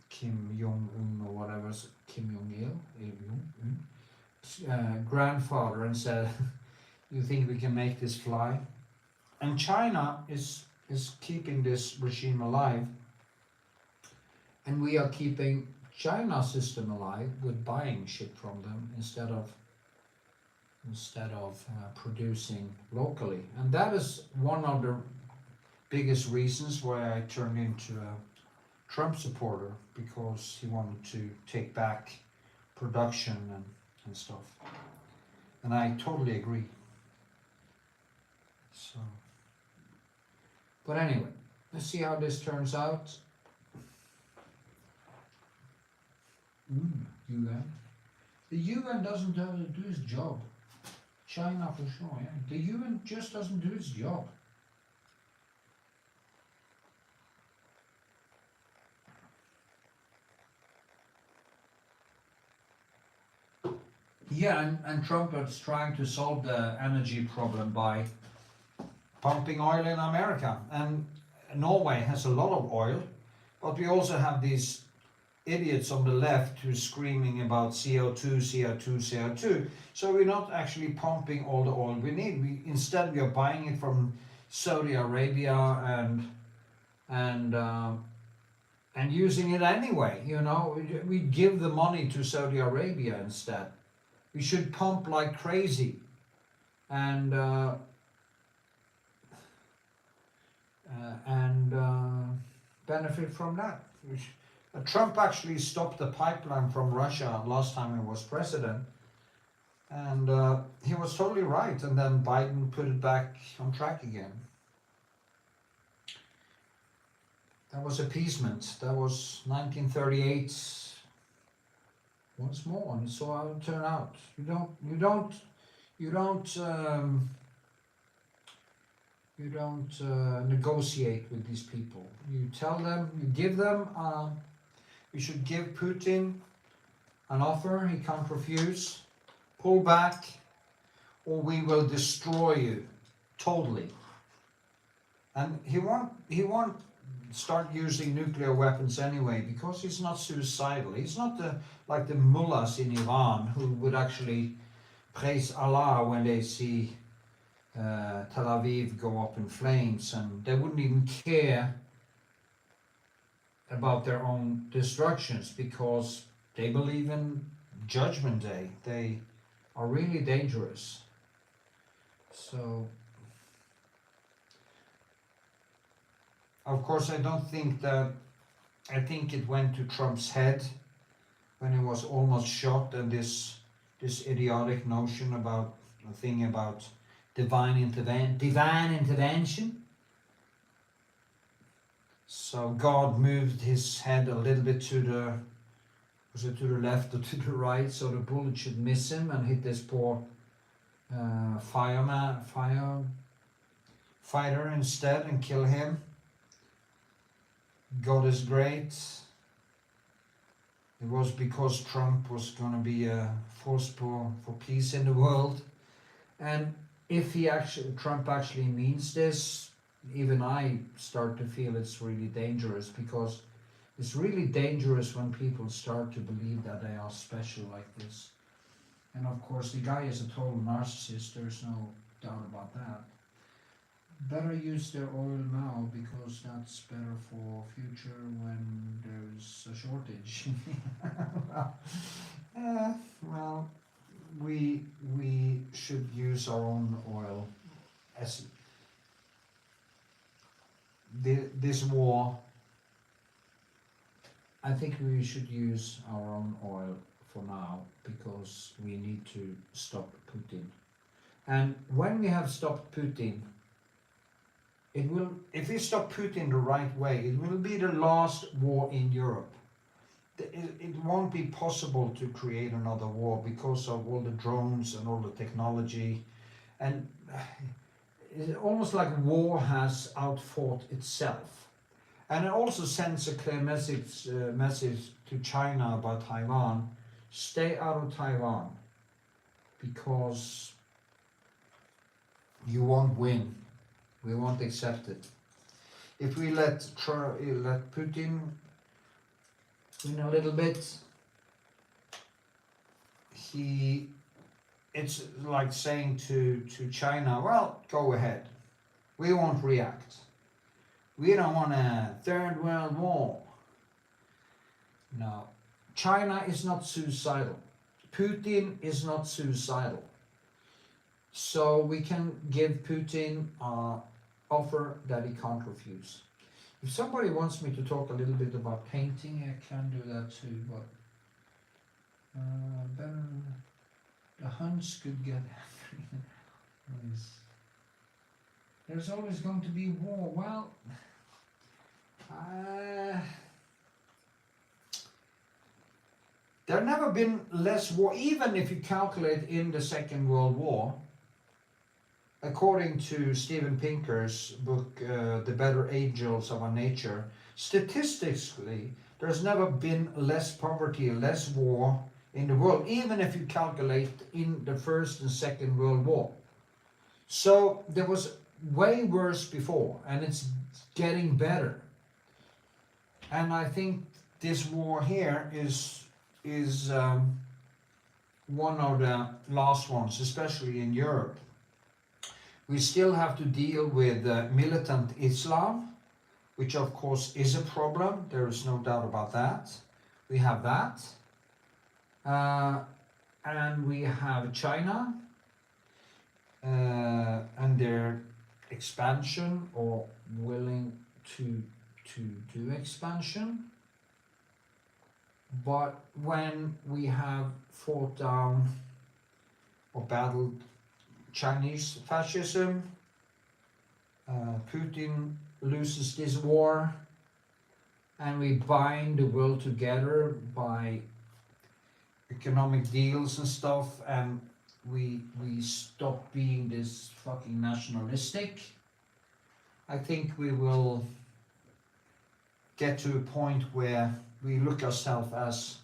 Kim Jong-un or whatever, Kim Jong-il, grandfather, and said, "You think we can make this fly?" And China is keeping this regime alive, and we are keeping China's system alive with buying shit from them instead of producing locally. And that is one of the biggest reasons why I turned into a Trump supporter, because he wanted to take back production and stuff. And I totally agree. So, but anyway, let's see how this turns out. UN. The UN doesn't do its job. China for sure, yeah. The UN just doesn't do its job. Yeah, and Trump is trying to solve the energy problem by pumping oil in America. And Norway has a lot of oil, but we also have these idiots on the left who's screaming about CO2, CO2, CO2. So we're not actually pumping all the oil we need. Instead we are buying it from Saudi Arabia and using it anyway. You know, we give the money to Saudi Arabia instead. We should pump like crazy and benefit from that. Trump actually stopped the pipeline from Russia last time he was president, and he was totally right, and then Biden put it back on track again. That was appeasement. That was 1938 once more, and so how it turned out. You don't negotiate with these people. You tell them, you give them. We should give Putin an offer he can't refuse. Pull back, or we will destroy you totally. And he won't start using nuclear weapons anyway, because he's not suicidal. He's not like the mullahs in Iran who would actually praise Allah when they see Tel Aviv go up in flames, and they wouldn't even care about their own destructions because they believe in Judgment Day. They are really dangerous. So, of course, I think it went to Trump's head when he was almost shot, and this idiotic notion about a thing about divine intervention. So God moved his head a little bit to the left or to the right, so the bullet should miss him and hit this poor fighter instead and kill him. God is great. It was because Trump was going to be a force for peace in the world, and if Trump actually means this, even I start to feel it's really dangerous, because it's really dangerous when people start to believe that they are special like this. And of course, the guy is a total narcissist, there's no doubt about that. Better use their oil now, because that's better for future when there's a shortage. Well, we should use our own oil as this war, I think we should use our own oil for now, because we need to stop Putin. And when we have stopped Putin, it will, if we stop Putin the right way, it will be the last war in Europe. It won't be possible to create another war because of all the drones and all the technology. And it's almost like war has outfought itself. And it also sends a clear message to China about Taiwan. Stay out of Taiwan, because you won't win. We won't accept it. If we let Putin win a little bit, it's like saying to China, well, go ahead. We won't react. We don't want a third world war. No. China is not suicidal. Putin is not suicidal. So we can give Putin an offer that he can't refuse. If somebody wants me to talk a little bit about painting, I can do that too, but better, the Huns could get angry. There's always going to be war. Well, there never been less war, even if you calculate in the Second World War. According to Steven Pinker's book, The Better Angels of Our Nature, statistically, there's never been less poverty, less war in the world, even if you calculate in the First and Second World War. So there was way worse before, and it's getting better. And I think this war here is one of the last ones, especially in Europe. We still have to deal with militant Islam, which of course is a problem. There is no doubt about that. We have that. And we have China and their expansion, or willing to do expansion. But when we have fought down or battled Chinese fascism, Putin loses this war, and we bind the world together by economic deals and stuff, and we stop being this fucking nationalistic. I think we will get to a point where we look ourselves as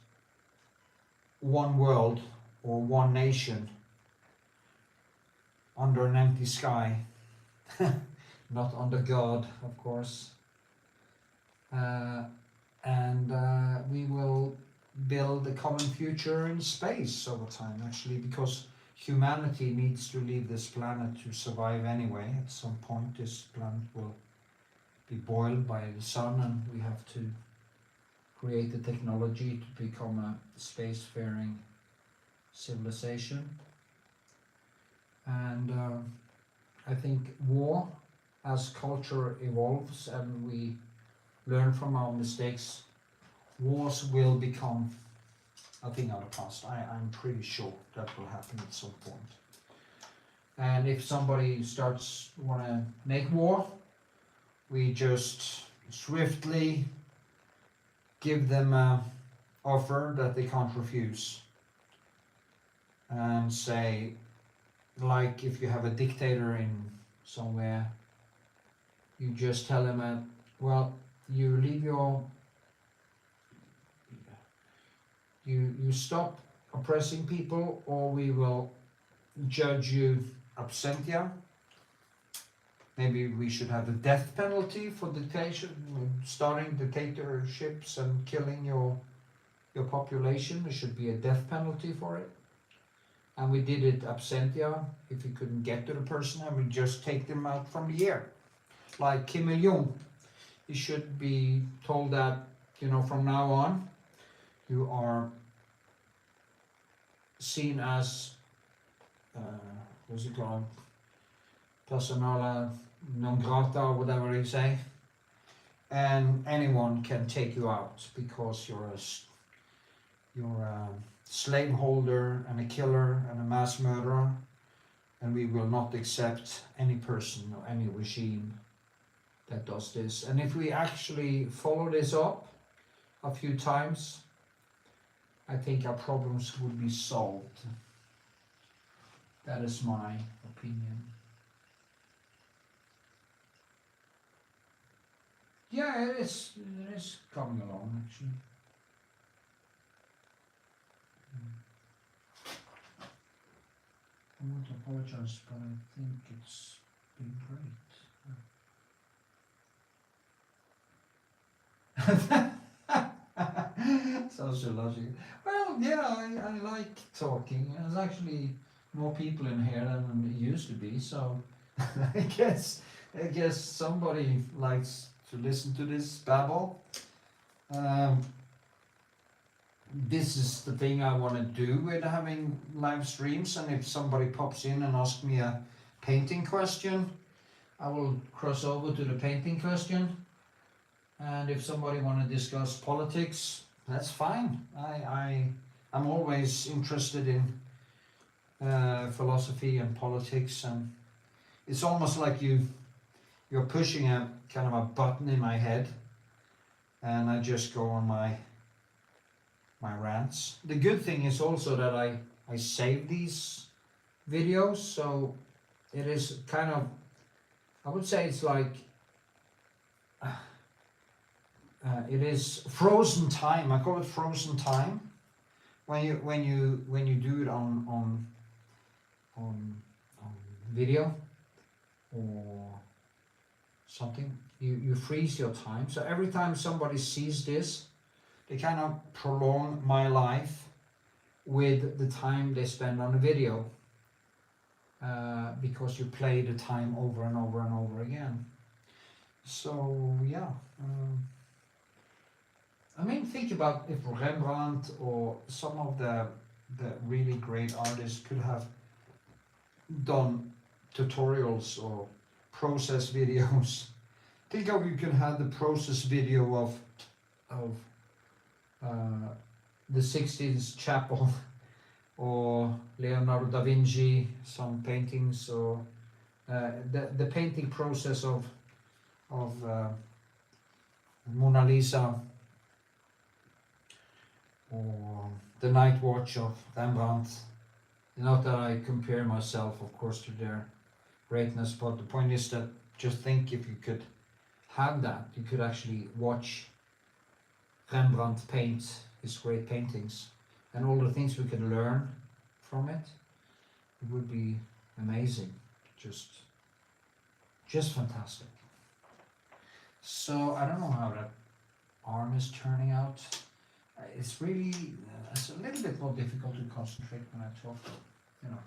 one world or one nation under an empty sky, not under God, of course. And we will build a common future in space over time, actually, because humanity needs to leave this planet to survive anyway. At some point this planet will be boiled by the sun, and we have to create the technology to become a spacefaring civilization. And I think war, as culture evolves and we learn from our mistakes, wars will become a thing of the past. I'm pretty sure that will happen at some point. And if somebody starts want to make war, we just swiftly give them an offer that they can't refuse, and say, like if you have a dictator in somewhere, you just tell him, well, you leave your, you stop oppressing people, or we will judge you absentia. Maybe we should have the death penalty for dictatorship, starting dictatorships and killing your population. There should be a death penalty for it. And we did it absentia, if we couldn't get to the person, and we just take them out from the air. Like Kim Il-jung, he should be told that, from now on, you are seen as, what's it called? Persona non grata, or whatever you say. and anyone can take you out because you're a slaveholder and a killer and a mass murderer, and we will not accept any person or any regime that does this. And if we actually follow this up a few times, I think our problems would be solved. That is my opinion. Yeah, it is coming along actually. I want to apologize, but I think it's been great. Sociology. Well, yeah, I like talking. There's actually more people in here than it used to be, so I guess somebody likes to listen to this babble. This is the thing I want to do with having live streams, and if somebody pops in and asks me a painting question, I will cross over to the painting question. And if somebody want to discuss politics, that's fine. I'm always interested in philosophy and politics, and it's almost like you're pushing a kind of a button in my head, and I just go on my rants. The good thing is also that I save these videos, so it is kind of, I would say it's like it is frozen time. I call it frozen time. When you do it on video or something, you freeze your time. So every time somebody sees this, they kind of prolong my life with the time they spend on the video, because you play the time over and over and over again. So yeah, I mean, think about if Rembrandt or some of the really great artists could have done tutorials or process videos. Think how you can have the process video of the 16th Chapel, or Leonardo da Vinci, some paintings, or the painting process of Mona Lisa, or the Night Watch of Rembrandt. Not that I compare myself, of course, to their greatness, but the point is that just think if you could have that, you could actually watch Rembrandt paint his great paintings, and all the things we could learn from it. It would be amazing, just fantastic. So I don't know how that arm is turning out. It's really, it's a little bit more difficult to concentrate when I talk. You know,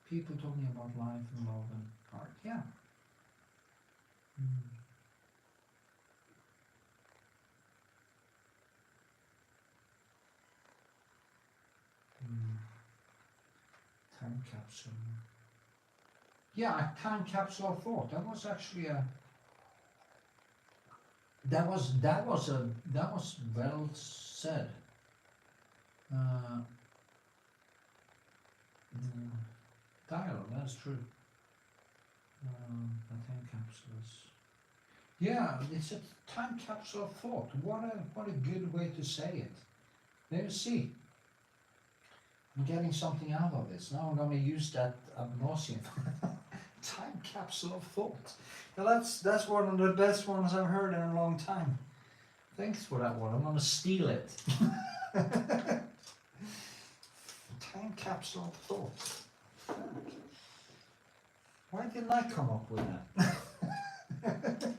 people talking about life and love and art. Yeah. Time capsule. Yeah, a time capsule of thought. That was actually a. That was well said. Dialogue. That's true. The time capsules. Yeah, it's a time capsule of thought. What a good way to say it. There you see. I'm getting something out of this. Now I'm going to use that ad nauseum. Time capsule of thought. Now that's one of the best ones I've heard in a long time. Thanks for that one. I'm going to steal it. Time capsule of thought. Why didn't I come up with that?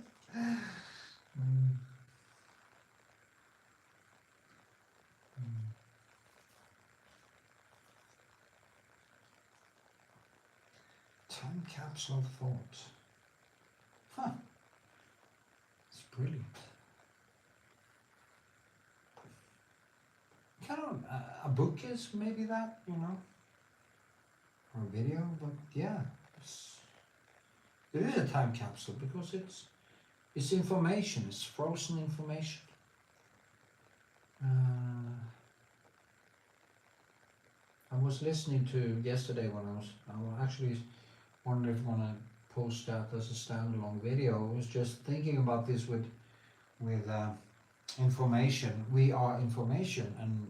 Time capsule of thought. Huh. It's brilliant. Kind of a book is maybe that, you know, or a video, but yeah, it is a time capsule because It's information, it's frozen information. I was listening to yesterday when I actually wondered if I want to post that as a standalone video. I was just thinking about this with information. We are information, and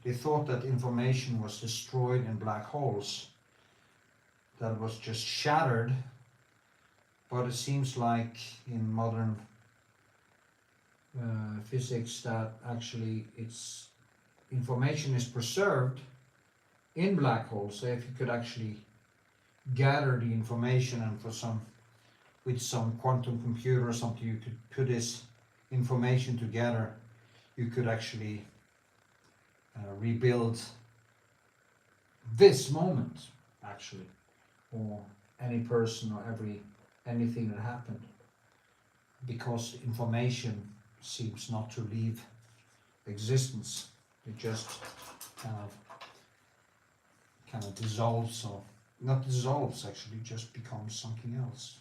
they thought that information was destroyed in black holes, that it was just shattered, but it seems like in modern physics that actually it's information is preserved in black holes. So if you could actually gather the information and with some quantum computer or something, you could put this information together, you could actually rebuild this moment, actually, or any person or anything that happened, because information seems not to leave existence. It just kind of dissolves, or not dissolves actually, just becomes something else.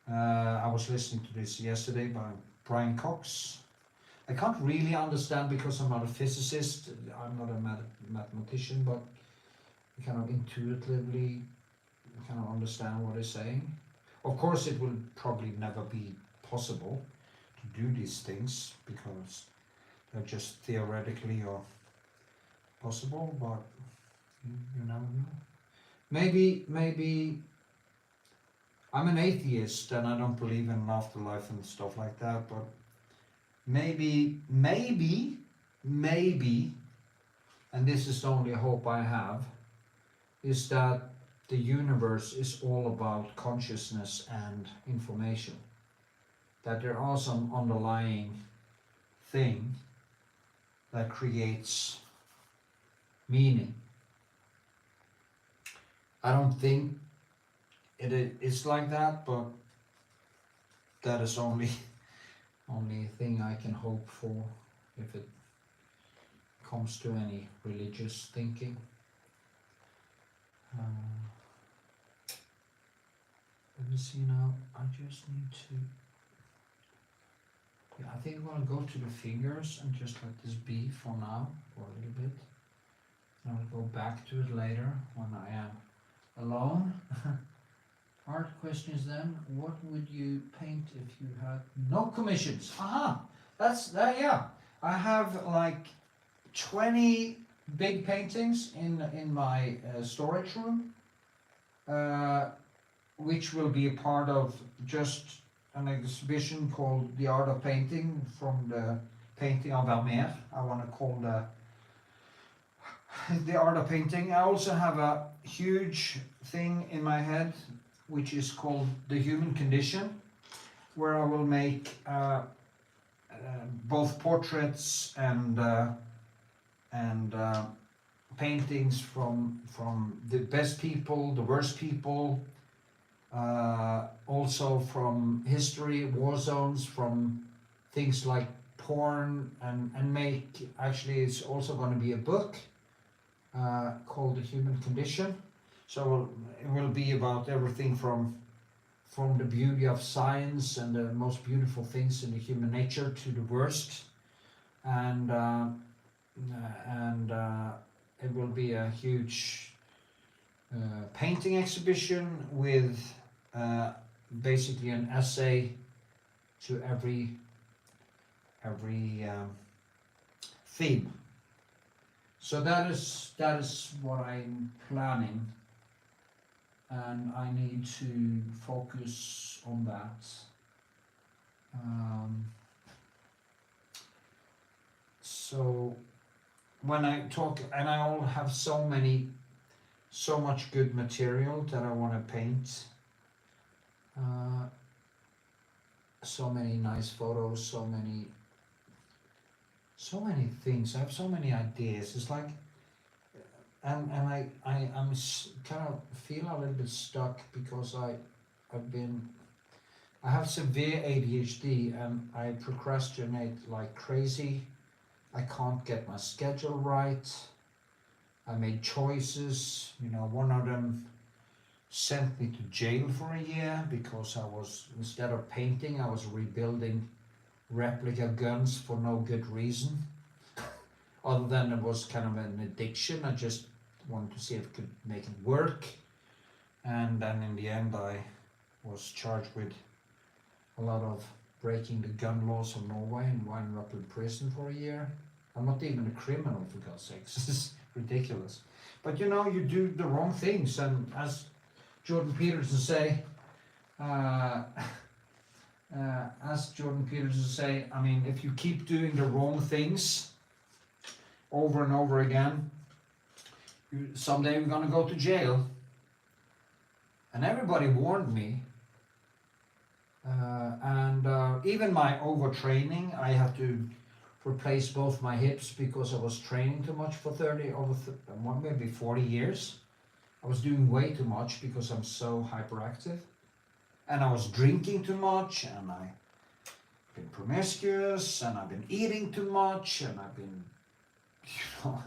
I was listening to this yesterday by Brian Cox. I can't really understand because I'm not a physicist, I'm not a mathematician, but kind of intuitively kind of understand what he's saying. Of course, it will probably never be possible to do these things because they're just theoretically or possible, but you never know. Maybe I'm an atheist and I don't believe in an afterlife and stuff like that, but maybe, and this is the only hope I have, is that the universe is all about consciousness and information. That there are some underlying thing that creates meaning. I don't think it is like that, but that is only thing I can hope for if it comes to any religious thinking. Let me see now. I just need to. Yeah, I think I'm gonna go to the fingers and just let this be for now, for a little bit. And I'll go back to it later when I am alone. Art questions then. What would you paint if you had no commissions? Aha! That's that. Yeah, I have like 20 big paintings in my storage room, which will be a part of just an exhibition called The Art of Painting, from the painting of Vermeer. I want to call the Art of Painting. I also have a huge thing in my head which is called The Human Condition, where I will make both portraits and paintings from the best people, the worst people, also from history, war zones, from things like porn, and make, actually it's also going to be a book called The Human Condition. So it will be about everything from the beauty of science and the most beautiful things in the human nature to the worst, and it will be a huge painting exhibition with basically an essay to every theme. So that is what I'm planning, and I need to focus on that. So when I talk, and I all have so much good material that I want to paint, so many nice photos, so many things. I have so many ideas. It's like, and I'm kind of feel a little bit stuck because I have severe ADHD and I procrastinate like crazy. I can't get my schedule right. I made choices, one of them sent me to jail for a year because I was, instead of painting, I was rebuilding replica guns for no good reason. Other than it was kind of an addiction, I just wanted to see if I could make it work. And then in the end I was charged with a lot of breaking the gun laws of Norway and winding up in prison for a year. I'm not even a criminal, for God's sakes. This is ridiculous. But you know, you do the wrong things, and as Jordan Peterson say, I mean, if you keep doing the wrong things over and over again, someday you're gonna go to jail. And everybody warned me. Even my overtraining, I had to replace both my hips because I was training too much for maybe 40 years. I was doing way too much because I'm so hyperactive. And I was drinking too much, and I've been promiscuous, and I've been eating too much, and I've been, you know,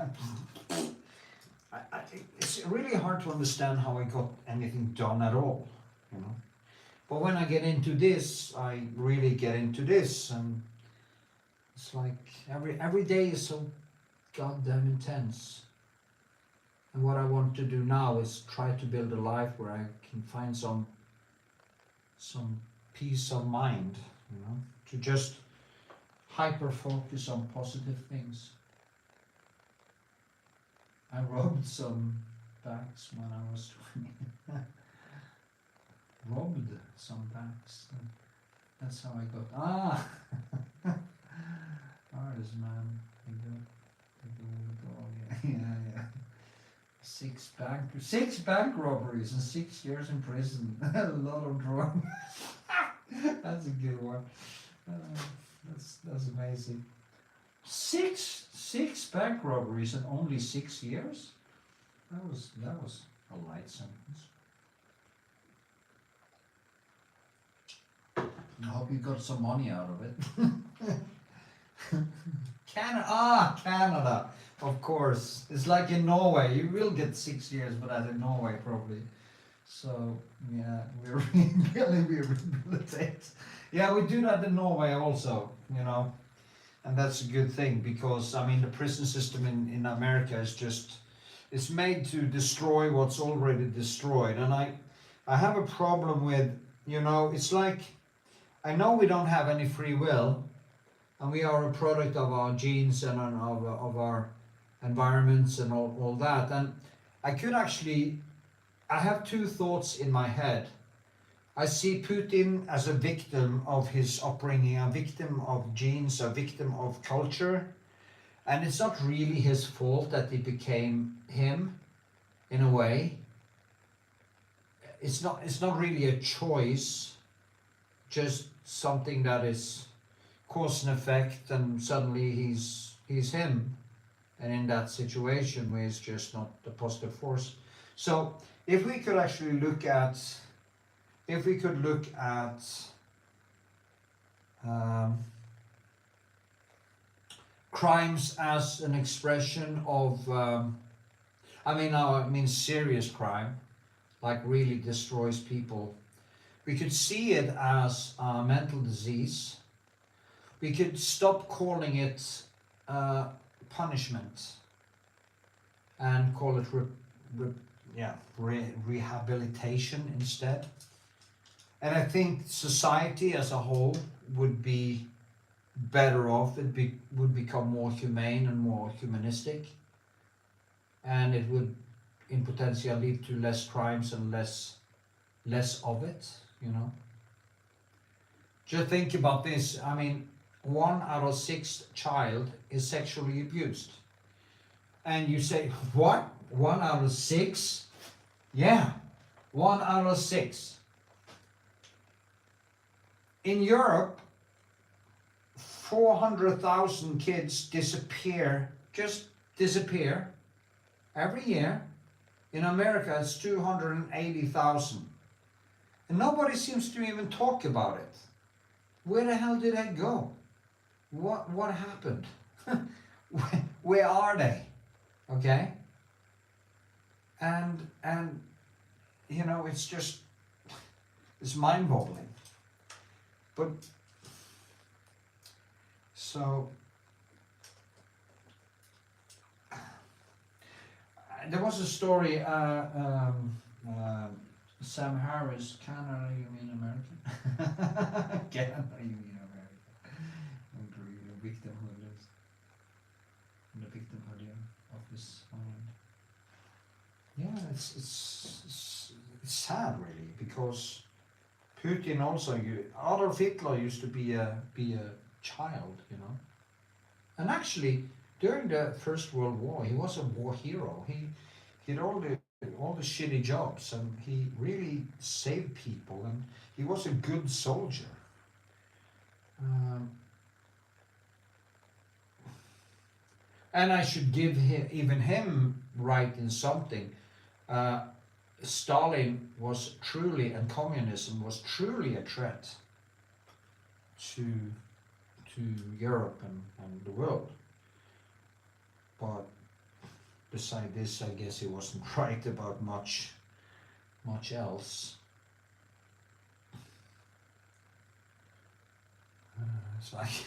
it's really hard to understand how I got anything done at all, you know. But when I get into this, I really get into this, and it's like every day is so goddamn intense. And what I want to do now is try to build a life where I can find some peace of mind, you know, to just hyper focus on positive things. I robbed some banks when I was 20. Robbed some banks. That's how I got. Artist man. Yeah. 6 bank robberies and 6 years in prison. A lot of drugs. That's a good one. That's amazing. Six bank robberies and only 6 years? That was a light sentence. I hope you got some money out of it. Canada, of course. It's like in Norway. You will get 6 years, but as in Norway probably. So yeah, we rehabilitate. Yeah, we do that in Norway also, you know. And that's a good thing, because I mean the prison system in America is just, it's made to destroy what's already destroyed. And I have a problem with, you know, it's like, I know we don't have any free will, and we are a product of our genes and of our environments and all that. And I have two thoughts in my head. I see Putin as a victim of his upbringing, a victim of genes, a victim of culture. And it's not really his fault that he became him, in a way. It's not really a choice, just something that is cause and effect, and suddenly he's him. And in that situation where it's just not the positive force. So if we could actually look at crimes as an expression of, I mean serious crime, like really destroys people. We could see it as a mental disease. We could stop calling it punishment and call it rehabilitation instead. And I think society as a whole would be better off. It would become more humane and more humanistic, and it would in potential lead to less crimes and less of it, you know. Just think about this. I mean, 1 out of 6 child is sexually abused. And you say, what? 1 out of 6? Yeah, 1 out of 6. In Europe, 400,000 kids disappear every year. In America, it's 280,000. And nobody seems to even talk about it. Where the hell did they go? What happened? Where are they? Okay? And you know, it's mind-boggling. But so there was a story. Sam Harris, Canada, you mean American? Canada, you mean America? And the victimhood is the victimhood of this moment. Yeah, it's sad really, because Putin also, Adolf Hitler used to be a child, you know, and actually during the First World War he was a war hero. He did all the shitty jobs, and he really saved people, and he was a good soldier. And I should give even him right in something. Stalin was truly, and communism was truly a threat to Europe and the world. But beside this, I guess he wasn't right about much else. It's like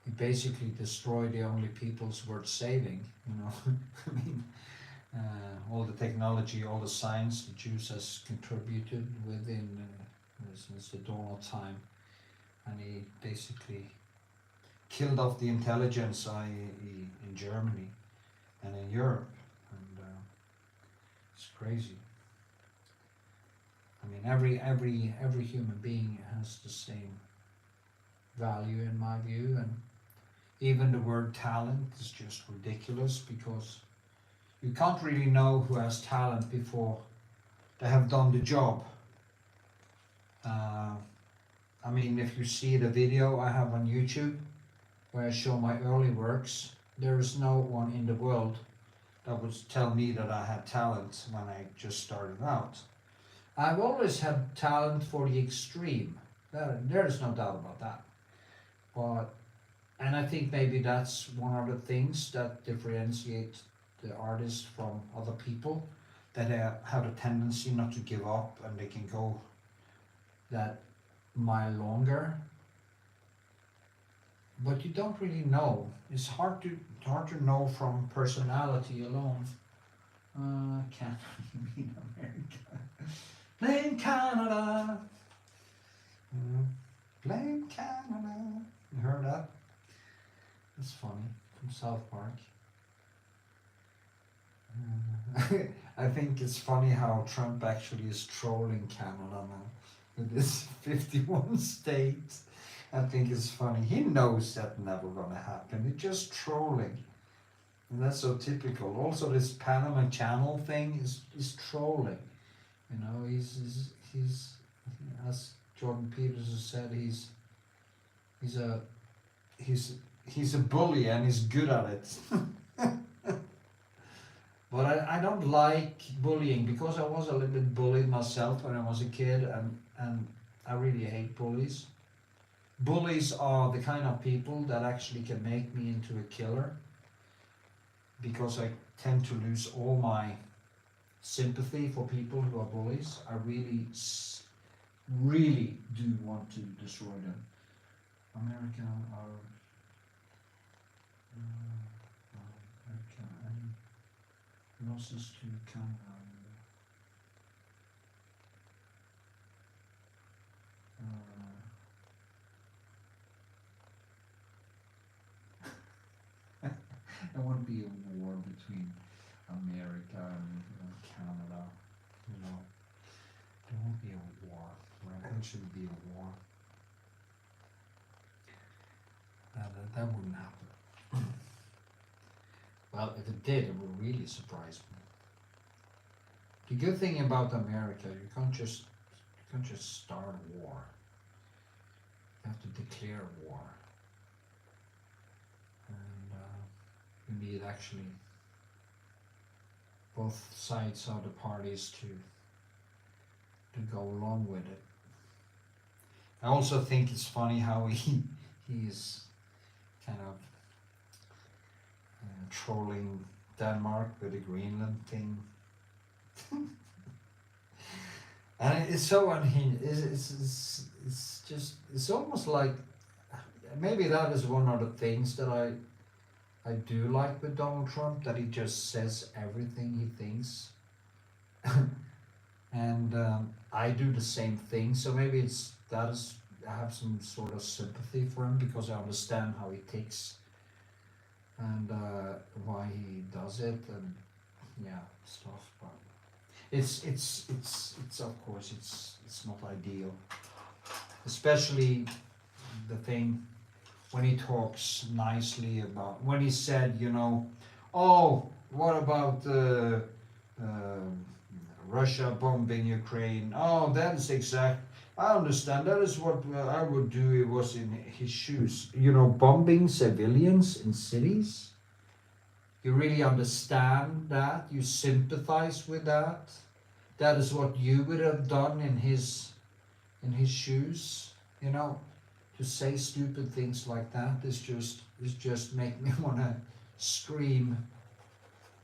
he basically destroyed the only peoples worth saving, you know. I mean, all the technology, all the science the Jews has contributed within since the dawn of time, and he basically killed off the intelligence, i.e. in Germany and in Europe, and it's crazy. I mean, every human being has the same value in my view, and even the word talent is just ridiculous, because you can't really know who has talent before they have done the job. I mean, if you see the video I have on YouTube where I show my early works, there is no one in the world that would tell me that I had talent when I just started out. I've always had talent for the extreme. There is no doubt about that. And I think maybe that's one of the things that differentiate the artist from other people, that they have a tendency not to give up, and they can go that mile longer. But you don't really know. It's hard to know from personality alone. Can't really mean America. Blame Canada. Blame Canada. You heard that? That's funny, from South Park. I think it's funny how Trump actually is trolling Canada now with this 51 states. I think it's funny. He knows that's never gonna happen. It's just trolling. And that's so typical. Also, this Panama Channel thing is trolling. You know, he's as Jordan Peterson said, he's a bully, and he's good at it. But I don't like bullying, because I was a little bit bullied myself when I was a kid, and I really hate bullies. Bullies are the kind of people that actually can make me into a killer, because I tend to lose all my sympathy for people who are bullies. I really do want to destroy them. America are losses to Canada. There won't be a war between America and Canada, you know. There won't be a war. There shouldn't be a war. That wouldn't happen. Well, if it did, it would really surprise me. The good thing about America, you can't just start a war. You have to declare war. And you need actually both sides of the parties to go along with it. I also think it's funny how he's kind of trolling Denmark with the Greenland thing. And it's so unhinged. It's just, it's almost like, maybe that is one of the things that I do like with Donald Trump, that he just says everything he thinks. And I do the same thing, so maybe it's that is, I have some sort of sympathy for him because I understand how he ticks and why he does it and yeah, stuff. But it's of course it's not ideal, especially the thing when he talks nicely about, when he said, you know, oh, what about Russia bombing Ukraine? Oh, that is exact. I understand. That is what I would do. It was in his shoes. You know, bombing civilians in cities. You really understand that. You sympathize with that. That is what you would have done in his shoes. You know, to say stupid things like that is just make me want to scream.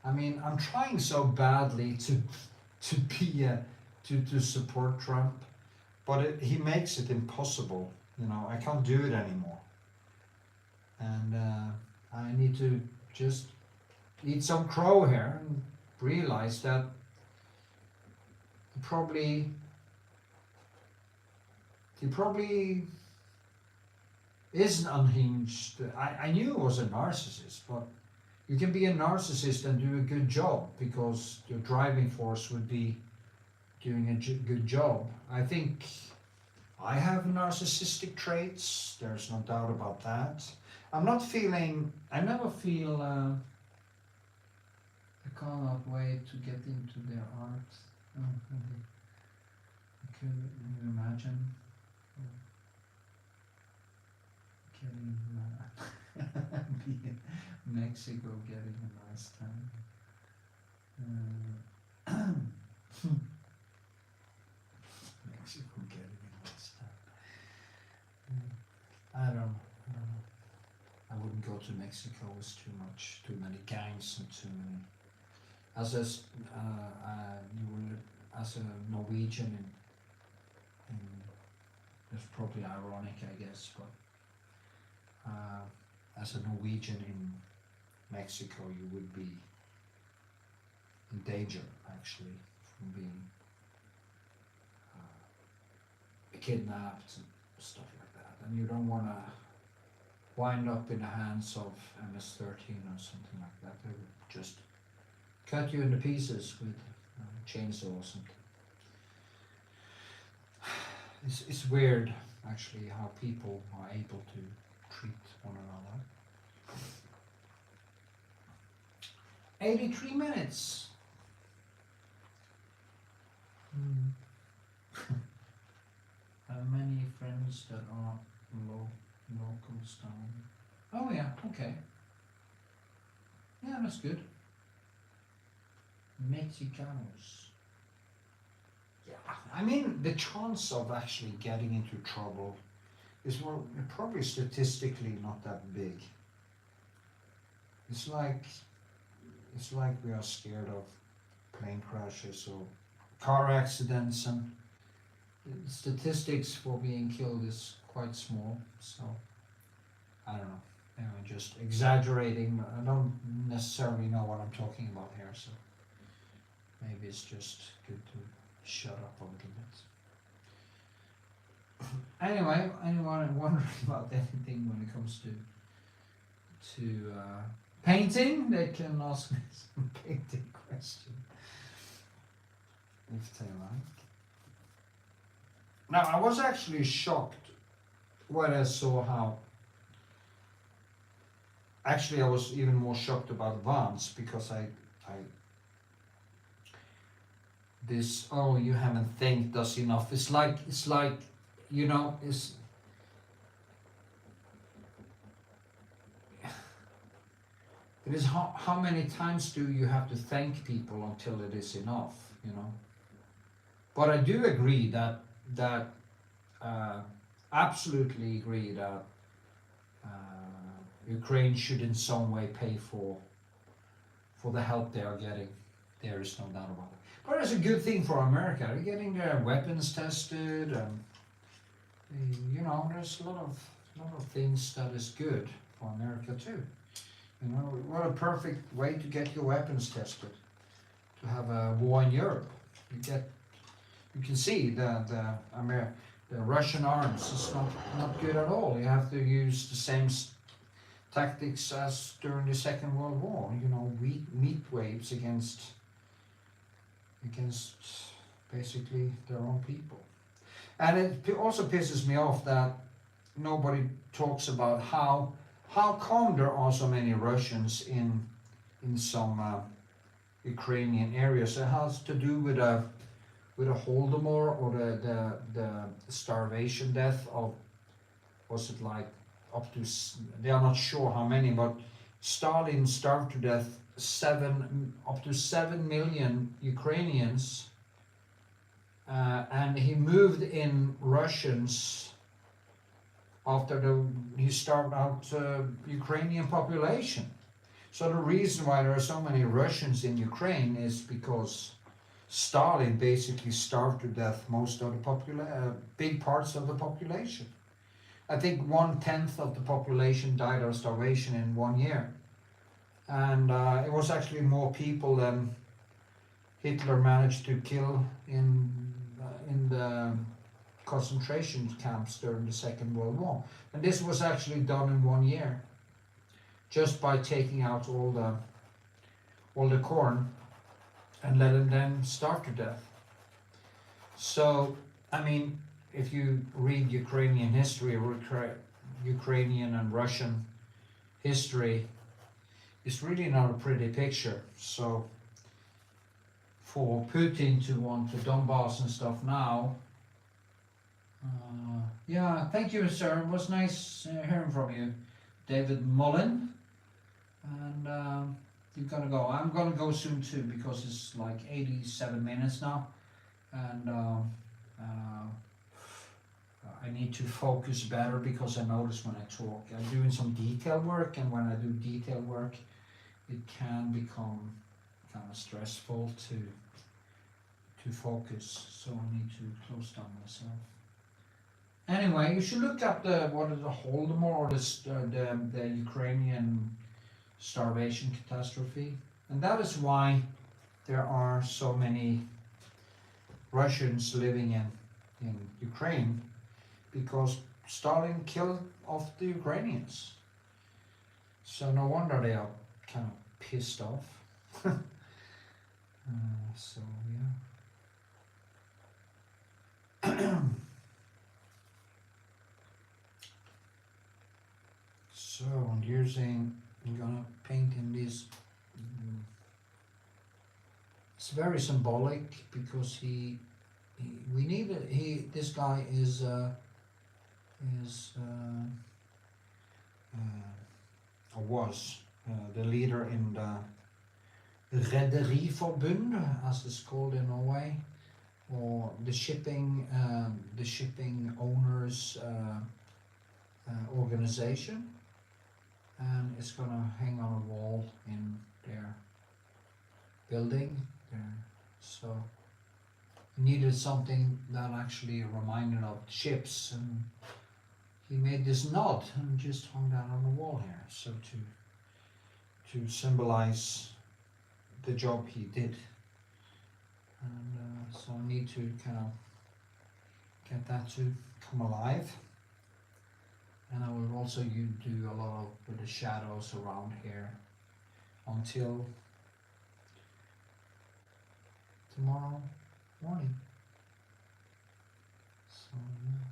I mean, I'm trying so badly to be to support Trump, but he makes it impossible. You know, I can't do it anymore, and I need to just eat some crow here and realize that he probably isn't unhinged. I knew he was a narcissist, but you can be a narcissist and do a good job because your driving force would be doing a good job. I think I have narcissistic traits, there's no doubt about that. I never feel, I cannot wait to get into their art. Can you imagine getting be in Mexico getting a nice time? Mexico getting a nice time. I don't know. I wouldn't go to Mexico. It's too many gangs and too many. As a Norwegian, it's probably ironic, I guess, but as a Norwegian in Mexico, you would be in danger, actually, from being kidnapped and stuff like that. And you don't want to wind up in the hands of MS-13 or something like that. They would just cut you into pieces with chainsaw or something. It's weird, actually, how people are able to treat one another. 83 minutes. Have many friends that are locals down. Oh yeah, okay. Yeah, that's good. Mexicanos. Yeah, I mean, the chance of actually getting into trouble is probably statistically not that big. It's like we are scared of plane crashes or car accidents, and the statistics for being killed is quite small. So I don't know. I'm just exaggerating. I don't necessarily know what I'm talking about here, so maybe it's just good to shut up a little bit. Anyway, anyone wondering about anything when it comes to painting, they can ask me some painting questions if they like. Now, I was actually shocked when I saw how. Actually, I was even more shocked about Vance because this, oh, you haven't thanked us enough. It's like you know, it is how many times do you have to thank people until it is enough, you know? But I do agree that absolutely agree that Ukraine should in some way pay for the help they are getting. There is no doubt about it. But it's a good thing for America. They're getting their weapons tested, and you know, there's a lot of things that is good for America too. You know, what a perfect way to get your weapons tested. To have a war in Europe, you can see the Russian arms is not good at all. You have to use the same tactics as during the Second World War. You know, meat waves against basically their own people. And it also pisses me off that nobody talks about how come there are so many Russians in some Ukrainian areas. It has to do with a Holodomor, or the starvation death of, was it like up to, they are not sure how many, but Stalin starved to death up to 7 million Ukrainians, and he moved in Russians after he starved out Ukrainian population. So the reason why there are so many Russians in Ukraine is because Stalin basically starved to death most of the big parts of the population. I think 1/10 of the population died of starvation in 1 year. And it was actually more people than Hitler managed to kill in the concentration camps during the Second World War. And this was actually done in 1 year, just by taking out all the corn and letting them starve to death. So, I mean, if you read Ukrainian history, Ukrainian and Russian history, it's really not a pretty picture. So, for Putin to want the Donbass and stuff now, yeah, thank you, sir. It was nice hearing from you, David Mullen. And you've got to go. I'm going to go soon too, because it's like 87 minutes now, and I need to focus better, because I notice when I talk, I'm doing some detail work, and when I do detail work, it can become kind of stressful to focus. So I need to close down myself. Anyway, you should look up the Holodomor, or the Ukrainian starvation catastrophe, and that is why there are so many Russians living in Ukraine, because Stalin killed off the Ukrainians. So no wonder they are kind of pissed off. So yeah. So I'm gonna paint in this. It's very symbolic, because this guy is or was the leader in the Rederiforbund, as it's called in Norway, or the shipping owners organization. And it's gonna hang on a wall in their building there. So he needed something that actually reminded of ships, and he made this knot and just hung that on the wall here, so to symbolize the job he did. And so I need to kind of get that to come alive. And I will also do a lot with the shadows around here until tomorrow morning. So yeah.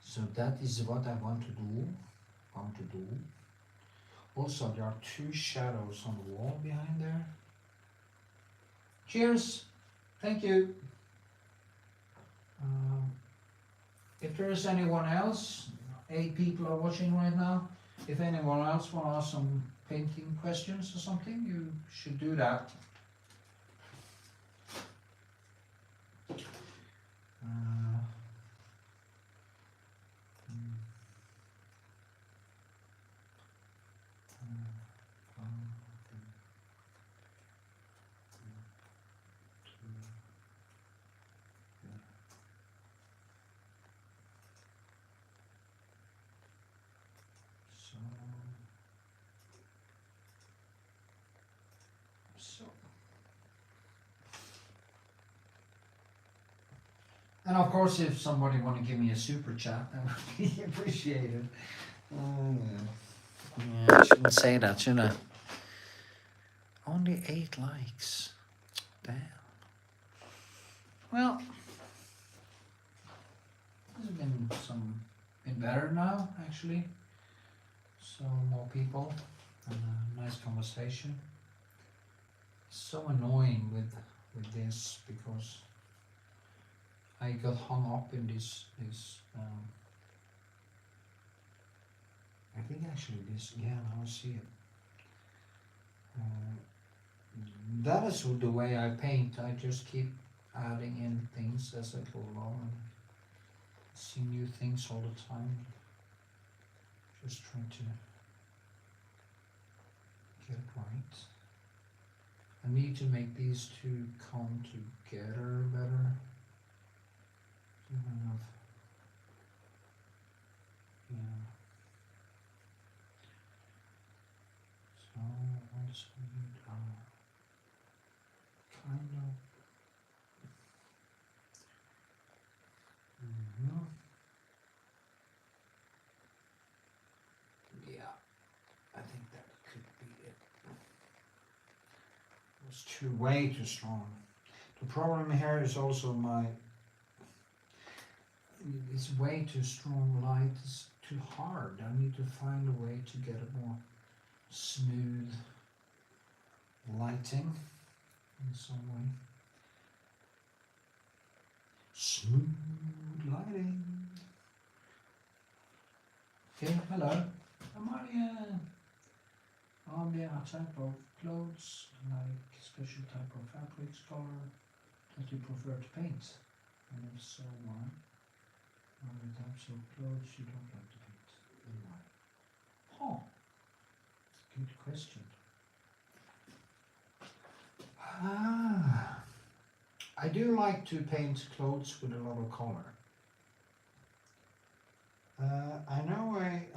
So that is what I want to do. Also, there are 2 shadows on the wall behind there. Cheers! Thank you! If there is anyone else, 8 people are watching right now. If anyone else want to ask some painting questions or something, you should do that. So. And of course, if somebody want to give me a super chat, that would be appreciated. Yeah, I shouldn't say that, shouldn't I? Only 8 likes. Damn. Well, there's been better now, actually. So more people and a nice conversation. It's so annoying with this because I got hung up in this I think actually this, yeah, now I see it. That is the way I paint. I just keep adding in things as I go along and see new things all the time. Just trying to get it right. I need to make these two come together better. Kind of, yeah. So also need kind of. Yeah, I think that could be it. It was way too strong. The problem here is also it's way too strong light. It's too hard. I need to find a way to get a more smooth lighting in some way. Smooth lighting. Okay, hello. Are there a type of clothes, like special type of fabrics, color that you prefer to paint? And if so, why? Are there types of clothes you don't like to paint, and why? Oh, good question. I do like to paint clothes with a lot of color. I know I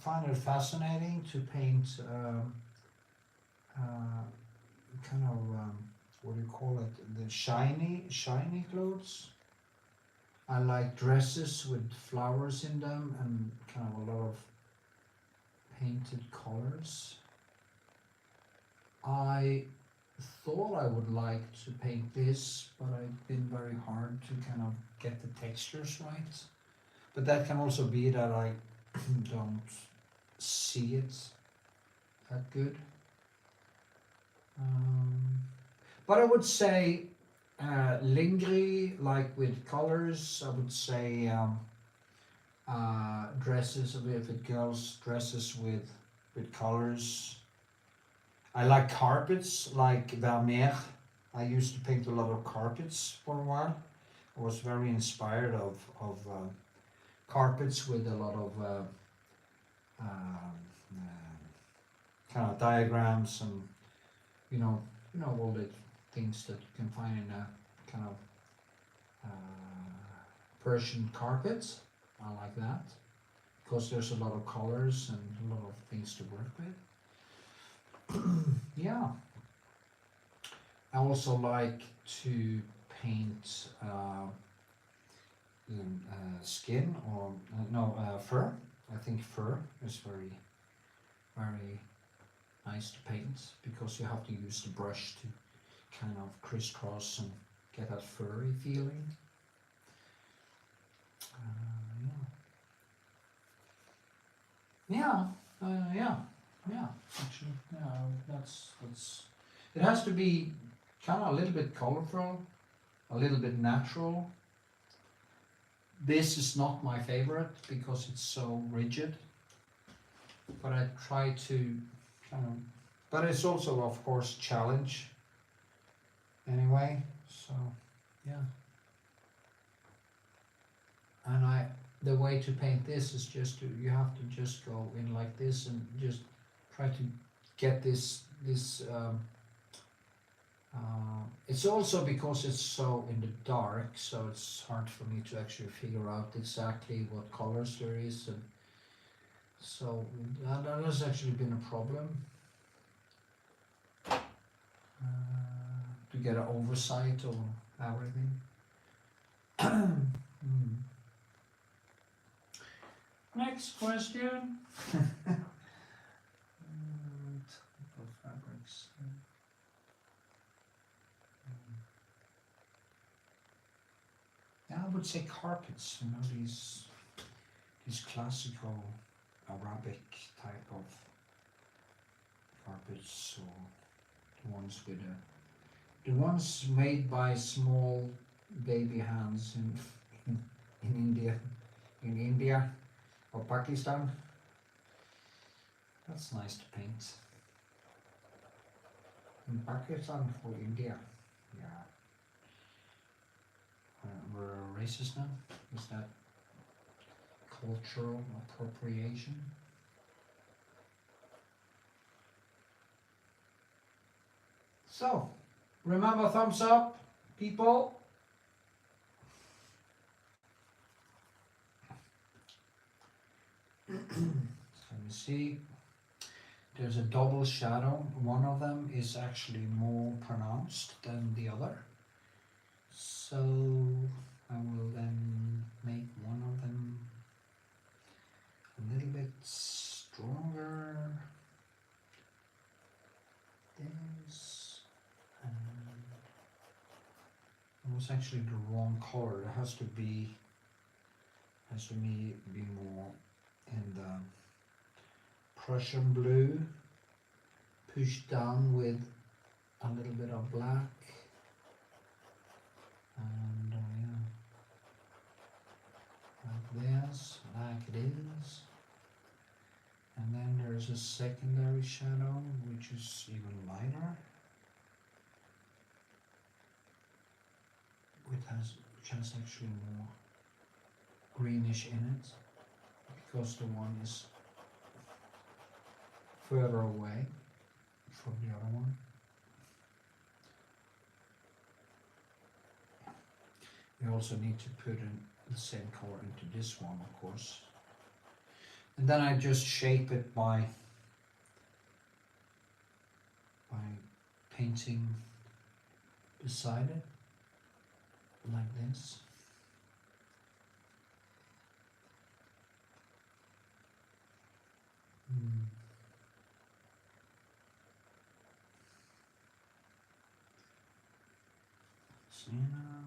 find it fascinating to paint kind of what do you call it? The shiny clothes. I like dresses with flowers in them and kind of a lot of painted colors. I thought I would like to paint this, but I've been very hard to kind of get the textures right. But that can also be that I don't see it that good. But I would say lingry, like with colors. I would say dresses, if it girls dresses with colors. I like carpets, like Vermeer. I used to paint a lot of carpets for a while. I was very inspired of carpets with a lot of kind of diagrams and you know all the things that you can find in a kind of Persian carpets. I like that because there's a lot of colors and a lot of things to work with. Yeah. I also like to paint skin or fur. I think fur is very, very nice to paint because you have to use the brush to kind of crisscross and get that furry feeling. Actually, that's. It has to be kind of a little bit colorful, a little bit natural. This is not my favorite because it's so rigid, but I try to kind of, but it's also of course challenge anyway, so yeah. And the way to paint this is just you have to just go in like this and just try to get this it's also because it's so in the dark, so it's hard for me to actually figure out exactly what colors there is, and so that has actually been a problem. get an oversight of everything. Next question. Type of fabrics. Yeah, I would say carpets. You know, these classical Arabic type of carpets, or the ones with the ones made by small baby hands in India or Pakistan. That's nice to paint. In Pakistan or India, yeah. We're racist now. Is that cultural appropriation? So, remember, thumbs up, people. Let me see. There's a double shadow. One of them is actually more pronounced than the other. So I will then make one of them a little bit stronger. This. It was actually the wrong color. It has to be more in the Prussian blue, pushed down with a little bit of black, and yeah, like this, like it is. And then there's a secondary shadow, which is even lighter, which has actually more greenish in it, because the one is further away from the other one. You also need to put in the same color into this one, of course. And then I just shape it by painting beside it, like this. See now?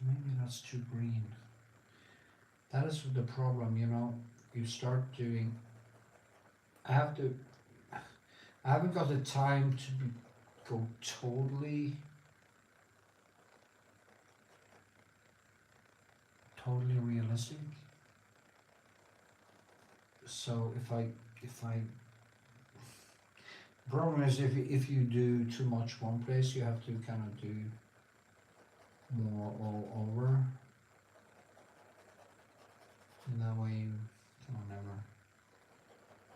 Maybe that's too green. That is the problem, you know. You start doing. I haven't got the time to go totally realistic. So if I problem is if you do too much one place, you have to kind of do more all over. And that way you can never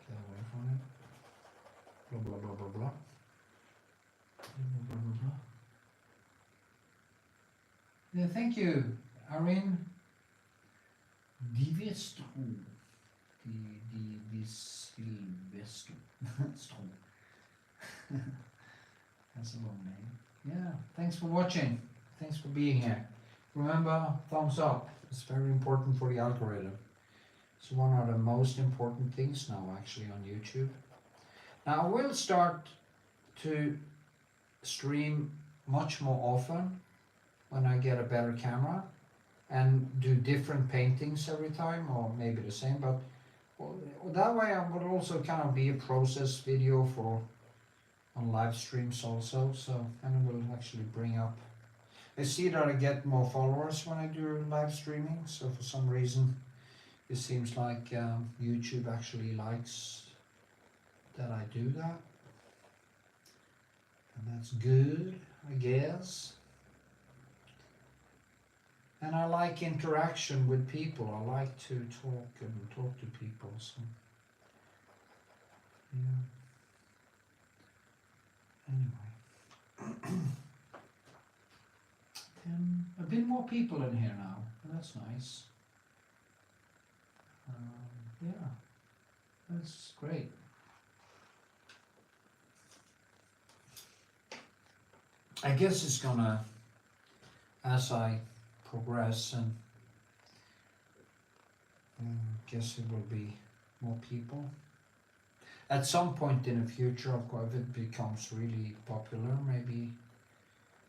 get away from it. Blah blah blah blah blah. Blah blah blah blah. Yeah, thank you, Arin. Divestro. Divestro. That's a long name. Yeah, thanks for watching. Thanks for being here. Remember, thumbs up. It's very important for the algorithm. It's one of the most important things now actually on YouTube. Now I will start to stream much more often when I get a better camera and do different paintings every time, or maybe the same, but that way I would also kind of be a process video for on live streams also, so, and it will actually bring up. I see that I get more followers when I do live streaming, so for some reason it seems like YouTube actually likes that I do that, and that's good, I guess. And I like interaction with people. I like to talk to people. So yeah. Anyway, a bit more people in here now. That's nice. Yeah, that's great. I guess it's gonna, as I progress, and guess it will be more people. At some point in the future, of course, if it becomes really popular, maybe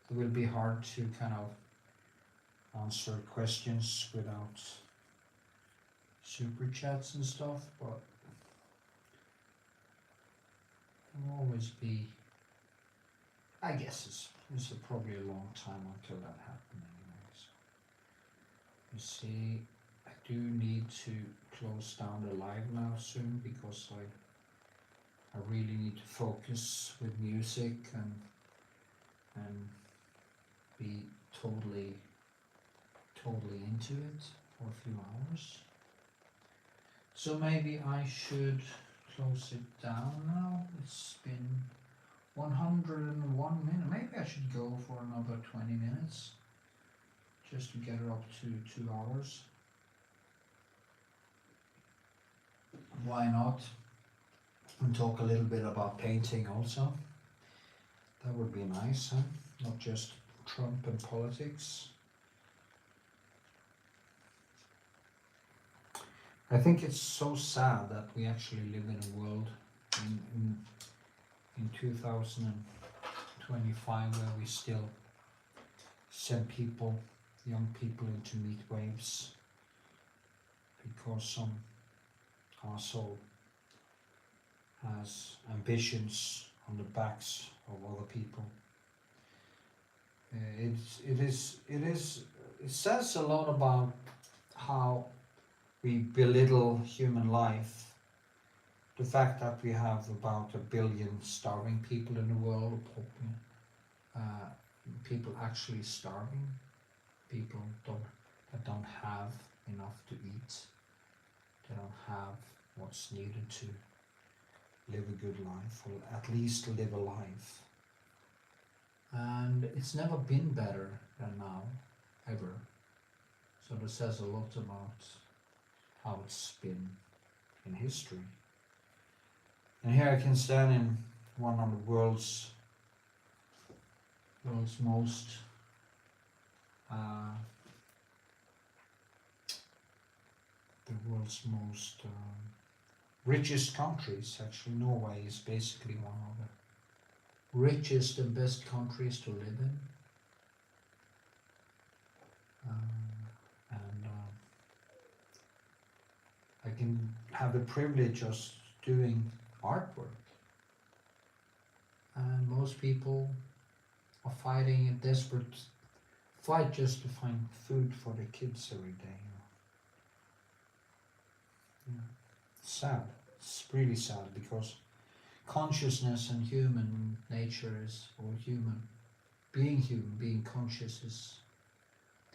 it will be hard to kind of answer questions without super chats and stuff, but it will always be, I guess it's probably a long time until that happens anyways. You see, I do need to close down the live now soon because I really need to focus with music and be totally into it for a few hours. So maybe I should close it down now. It's been 101 minutes. Maybe I should go for another 20 minutes just to get it up to 2 hours. Why not? And talk a little bit about painting also. That would be nice, huh? Not just Trump and politics. I think it's so sad that we actually live in a world in 2025 where we still send people, young people, into meat waves because some asshole has ambitions on the backs of other people. It says a lot about how we belittle human life. The fact that we have about 1 billion starving people in the world, people actually starving, people that don't have enough to eat, they don't have what's needed to live a good life, or at least live a life. And it's never been better than now, ever. So this says a lot about how it's been in history. And here I can stand in one of the world's most richest countries. Actually, Norway is basically one of the richest and best countries to live in. I can have the privilege of doing artwork. And most people are fighting a desperate fight just to find food for their kids every day. It's sad. It's really sad because consciousness and human nature is, or being conscious is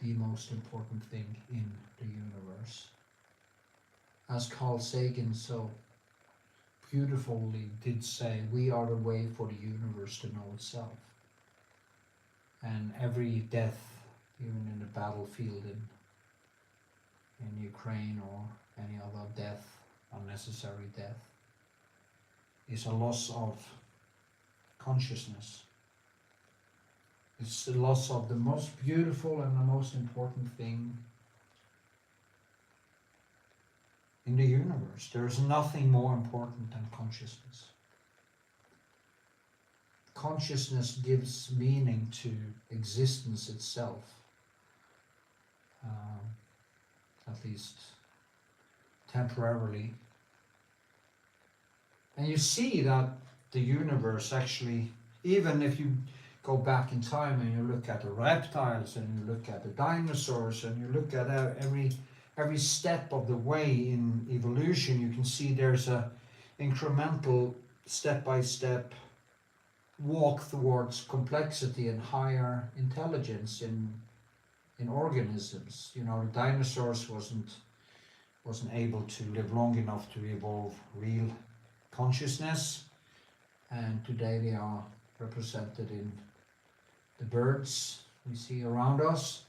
the most important thing in the universe. As Carl Sagan so beautifully did say, we are the way for the universe to know itself. And every death, even in the battlefield in Ukraine or any other death, unnecessary death, is a loss of consciousness. It's the loss of the most beautiful and the most important thing in the universe. There is nothing more important than consciousness. Consciousness gives meaning to existence itself, at least temporarily. And you see that the universe actually, even if you go back in time and you look at the reptiles and you look at the dinosaurs and you look at every step of the way in evolution, you can see there's a incremental, step-by-step walk towards complexity and higher intelligence in organisms. You know, the dinosaurs wasn't able to live long enough to evolve real consciousness, and today they are represented in the birds we see around us.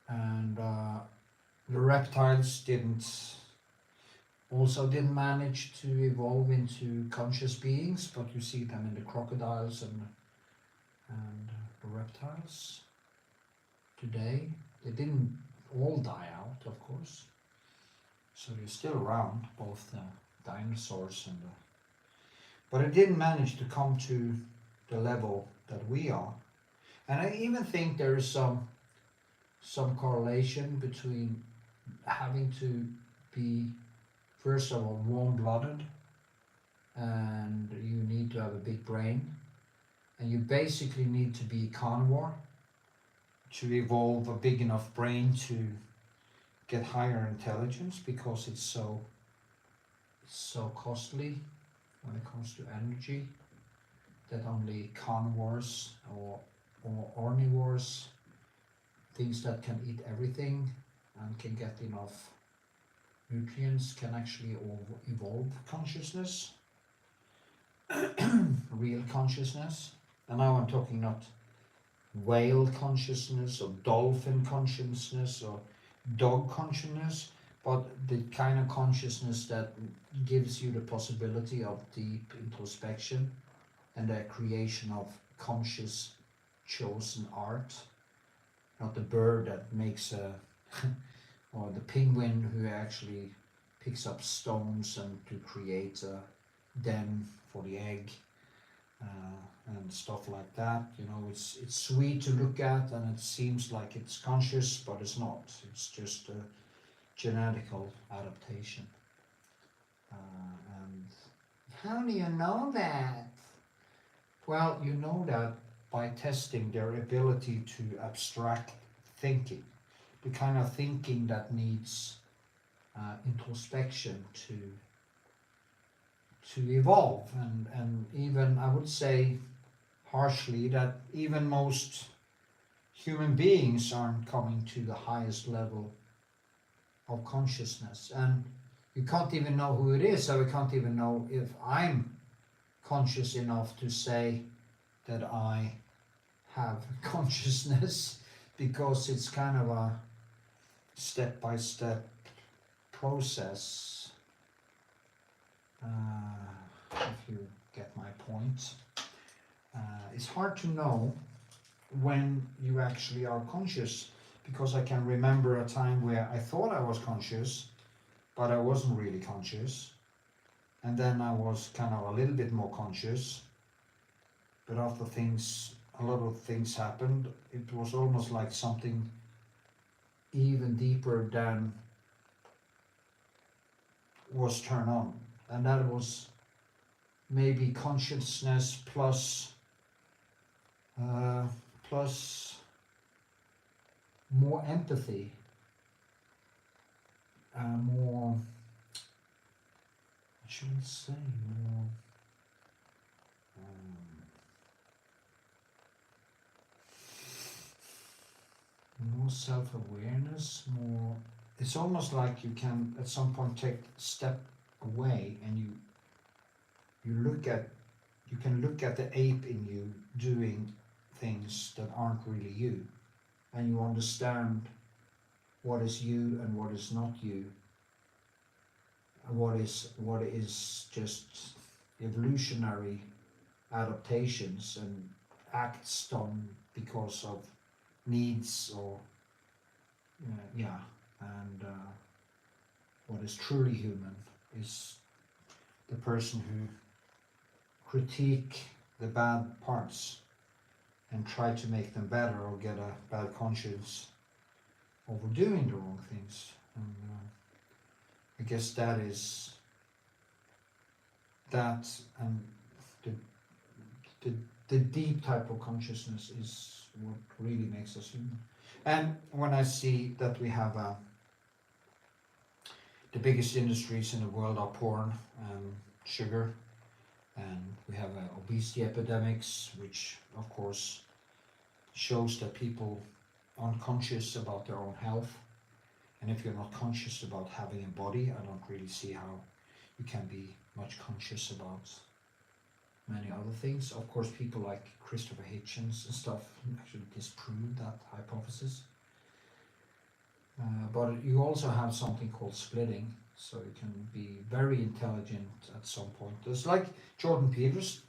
And the reptiles didn't manage to evolve into conscious beings, but you see them in the crocodiles and And the reptiles today, they didn't all die out, of course. So they're still around, both the dinosaurs and the... But it didn't manage to come to the level that we are. And I even think there is some correlation between having to be, first of all, warm-blooded, and you need to have a big brain, and you basically need to be carnivore to evolve a big enough brain to get higher intelligence, because it's so costly when it comes to energy, that only carnivores or omnivores, things that can eat everything and can get enough nutrients, can actually evolve consciousness, real consciousness. And now I'm talking not whale consciousness or dolphin consciousness or dog consciousness, but the kind of consciousness that gives you the possibility of deep introspection and the creation of conscious chosen art. Not the bird that makes a or the penguin who actually picks up stones and to create a den for the egg, and stuff like that. You know, it's sweet to look at, and it seems like it's conscious, but it's not. It's just a genetical adaptation. And how do you know that? Well, you know that by testing their ability to abstract thinking, the kind of thinking that needs introspection to evolve, and even, I would say harshly, that even most human beings aren't coming to the highest level of consciousness, and you can't even know who it is, so we can't even know if I'm conscious enough to say that I have consciousness, because it's kind of a step-by-step process, if you get my point. It's hard to know when you actually are conscious, because I can remember a time where I thought I was conscious, but I wasn't really conscious, and then I was kind of a little bit more conscious, but after a lot of things happened, it was almost like something even deeper than was turned on, and that was maybe consciousness plus more empathy, more, what should I say, more self-awareness, more, it's almost like you can at some point take a step away, and you can look at the ape in you doing things that aren't really you, and you understand what is you and what is not you, and what is just evolutionary adaptations and acts done because of needs, or and what is truly human is the person who critique the bad parts and try to make them better, or get a bad conscience over doing the wrong things. And I guess that is that, and the deep type of consciousness is what really makes us human. And when I see that we have the biggest industries in the world are porn and sugar, and we have obesity epidemics, which of course shows that people aren't conscious about their own health. And if you're not conscious about having a body, I don't really see how you can be much conscious about many other things. Of course, people like Christopher Hitchens and stuff actually disprove that hypothesis. But you also have something called splitting, so you can be very intelligent at some point. There's like Jordan Peters,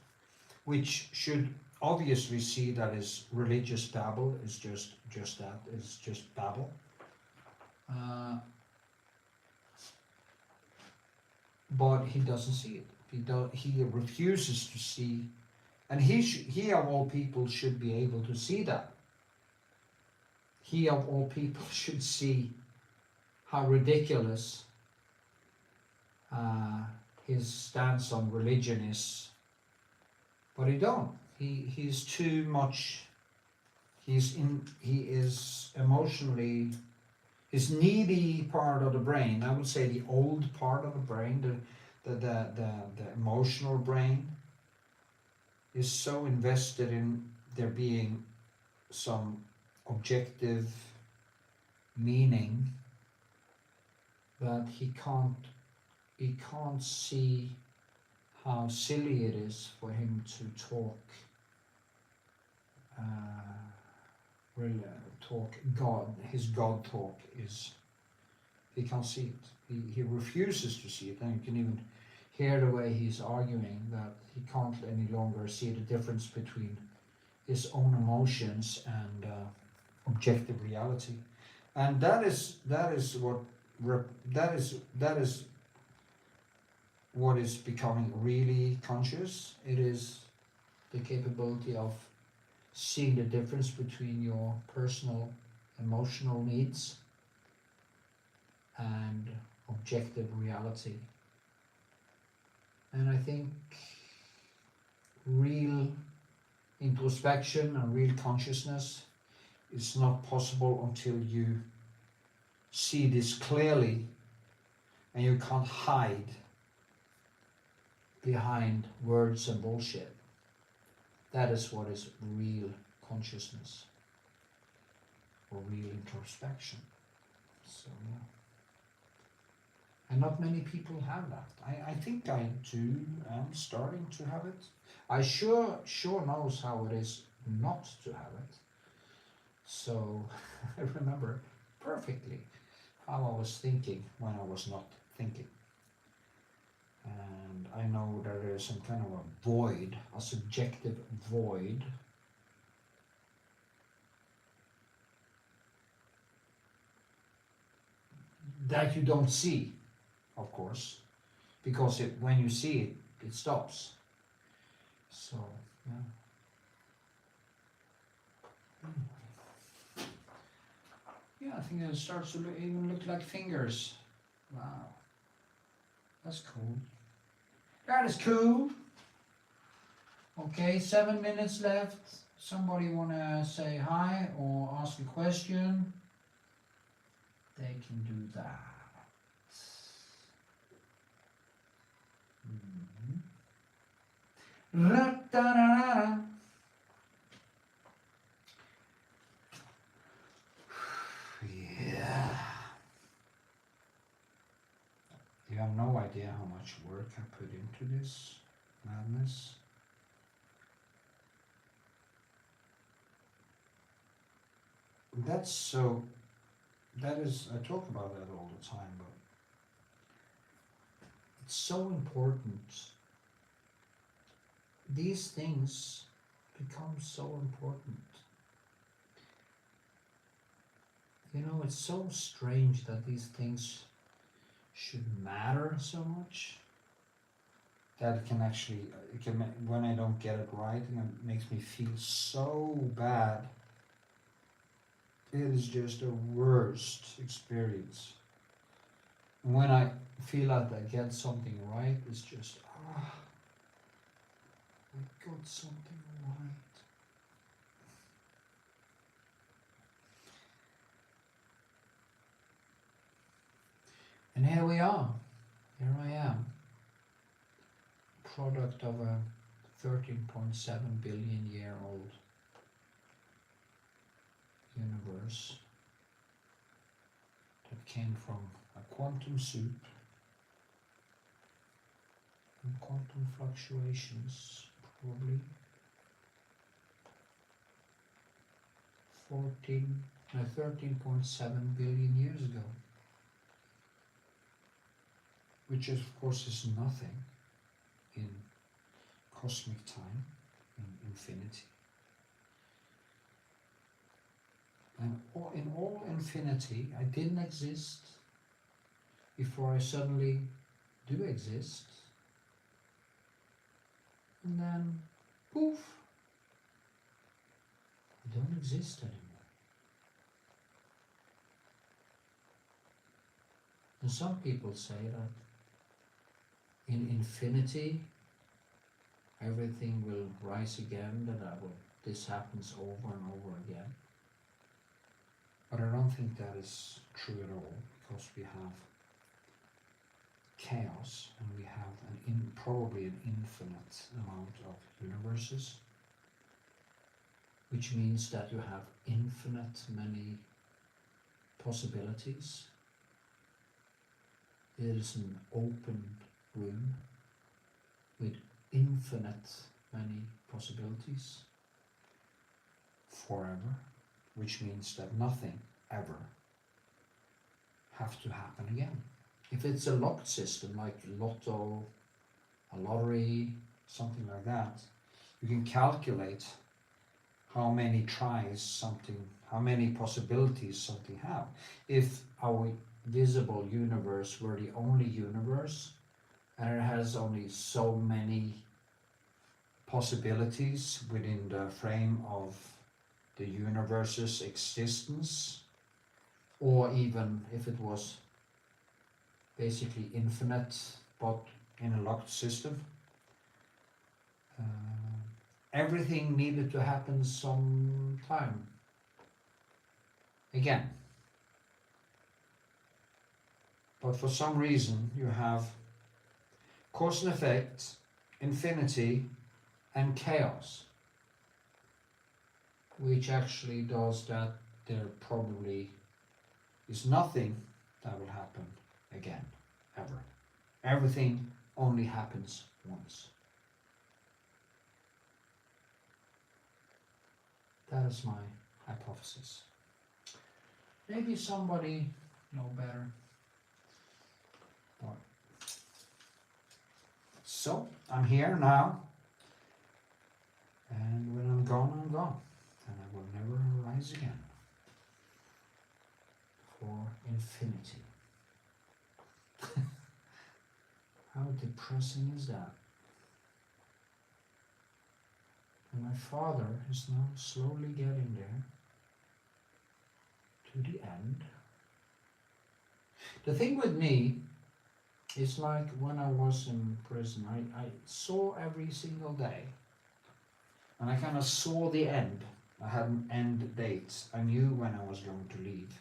which should obviously see that his religious babble is just that, is just babble. But he doesn't see it. He refuses to see, and he of all people should be able to see that. He of all people should see how ridiculous his stance on religion is, but he don't. He's too much. He is emotionally, his needy part of the brain. I would say the old part of the brain, the emotional brain, is so invested in there being some objective meaning that he can't see how silly it is for him to talk God. His God talk is, he can't see it. He refuses to see it, and you can even hear the way he's arguing that he can't any longer see the difference between his own emotions and objective reality. And that is what is becoming really conscious. It is the capability of seeing the difference between your personal emotional needs and objective reality. And I think real introspection and real consciousness is not possible until you see this clearly and you can't hide behind words and bullshit. That is what is real consciousness or real introspection. So yeah. And not many people have that. I think I am starting to have it. I sure knows how it is not to have it. So I remember perfectly how I was thinking when I was not thinking. And I know there is some kind of a void, a subjective void, that you don't see, of course, because when you see it, it stops. So, yeah. Yeah, I think it starts to even look like fingers. Wow. That's cool. That is cool. Okay, 7 minutes left. Somebody wanna say hi or ask a question? They can do that. Ra-da-da-da. Yeah. You have no idea how much work I put into this madness. I talk about that all the time, but it's so important. These things become so important. You know, it's so strange that these things should matter so much. That it can actually, when I don't get it right, and it makes me feel so bad. It is just the worst experience. And when I feel like I get something right, it's just, I got something right. And here we are. Here I am. Product of a 13.7 billion year old universe that came from a quantum soup and quantum fluctuations, probably 13.7 billion years ago, which of course is nothing in cosmic time, in infinity. And in all infinity, I didn't exist before I suddenly do exist. And then, poof, I don't exist anymore. And some people say that in infinity, everything will rise again, this happens over and over again. But I don't think that is true at all, because we have chaos and we have probably an infinite amount of universes, which means that you have infinite many possibilities. It is an open room with infinite many possibilities forever, which means that nothing ever have to happen again. If it's a locked system like lotto, a lottery, something like that, you can calculate how many tries something, how many possibilities something have. If our visible universe were the only universe and it has only so many possibilities within the frame of the universe's existence, or even if it was basically infinite but in a locked system, everything needed to happen sometime again. But for some reason you have cause and effect, infinity and chaos, which actually does that there probably is nothing that will happen again, ever. Everything only happens once. That is my hypothesis. Maybe somebody know better. But so I'm here now, and when I'm gone, I'm gone, and I will never rise again for infinity. How depressing is that? And my father is now slowly getting there to the end. The thing with me is, like when I was in prison, I saw every single day, and I kind of saw the end. I had an end date. I knew when I was going to leave,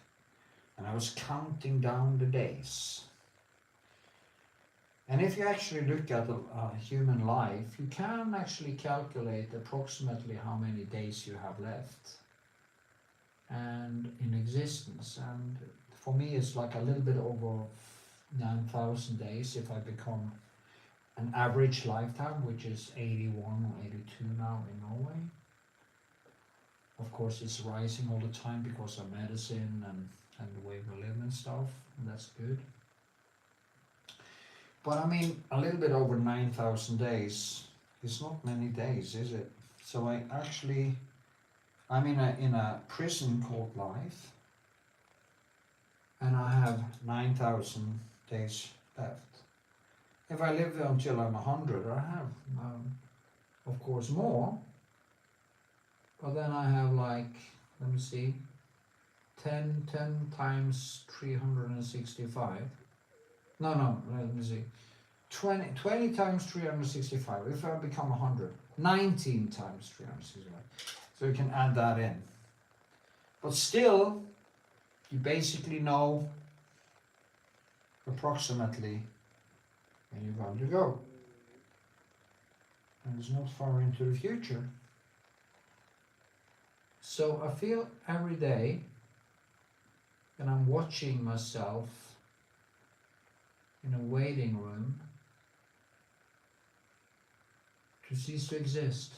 and I was counting down the days. And if you actually look at a human life, you can actually calculate approximately how many days you have left and in existence. And for me, it's like a little bit over 9,000 days if I become an average lifetime, which is 81 or 82 now in Norway. Of course, it's rising all the time because of medicine and the way we live and stuff, and that's good. But I mean, a little bit over 9,000 days is not many days, is it? So I'm in a prison called life, and I have 9,000 days left. If I live until I'm 100, I have, of course, more. But then I have like, let me see, 10 times 365. No, let me see. 20 times 365. If I become 100, 19 times 365. So you can add that in. But still, you basically know approximately when you're going to go. And it's not far into the future. So I feel every day, and I'm watching myself in a waiting room to cease to exist.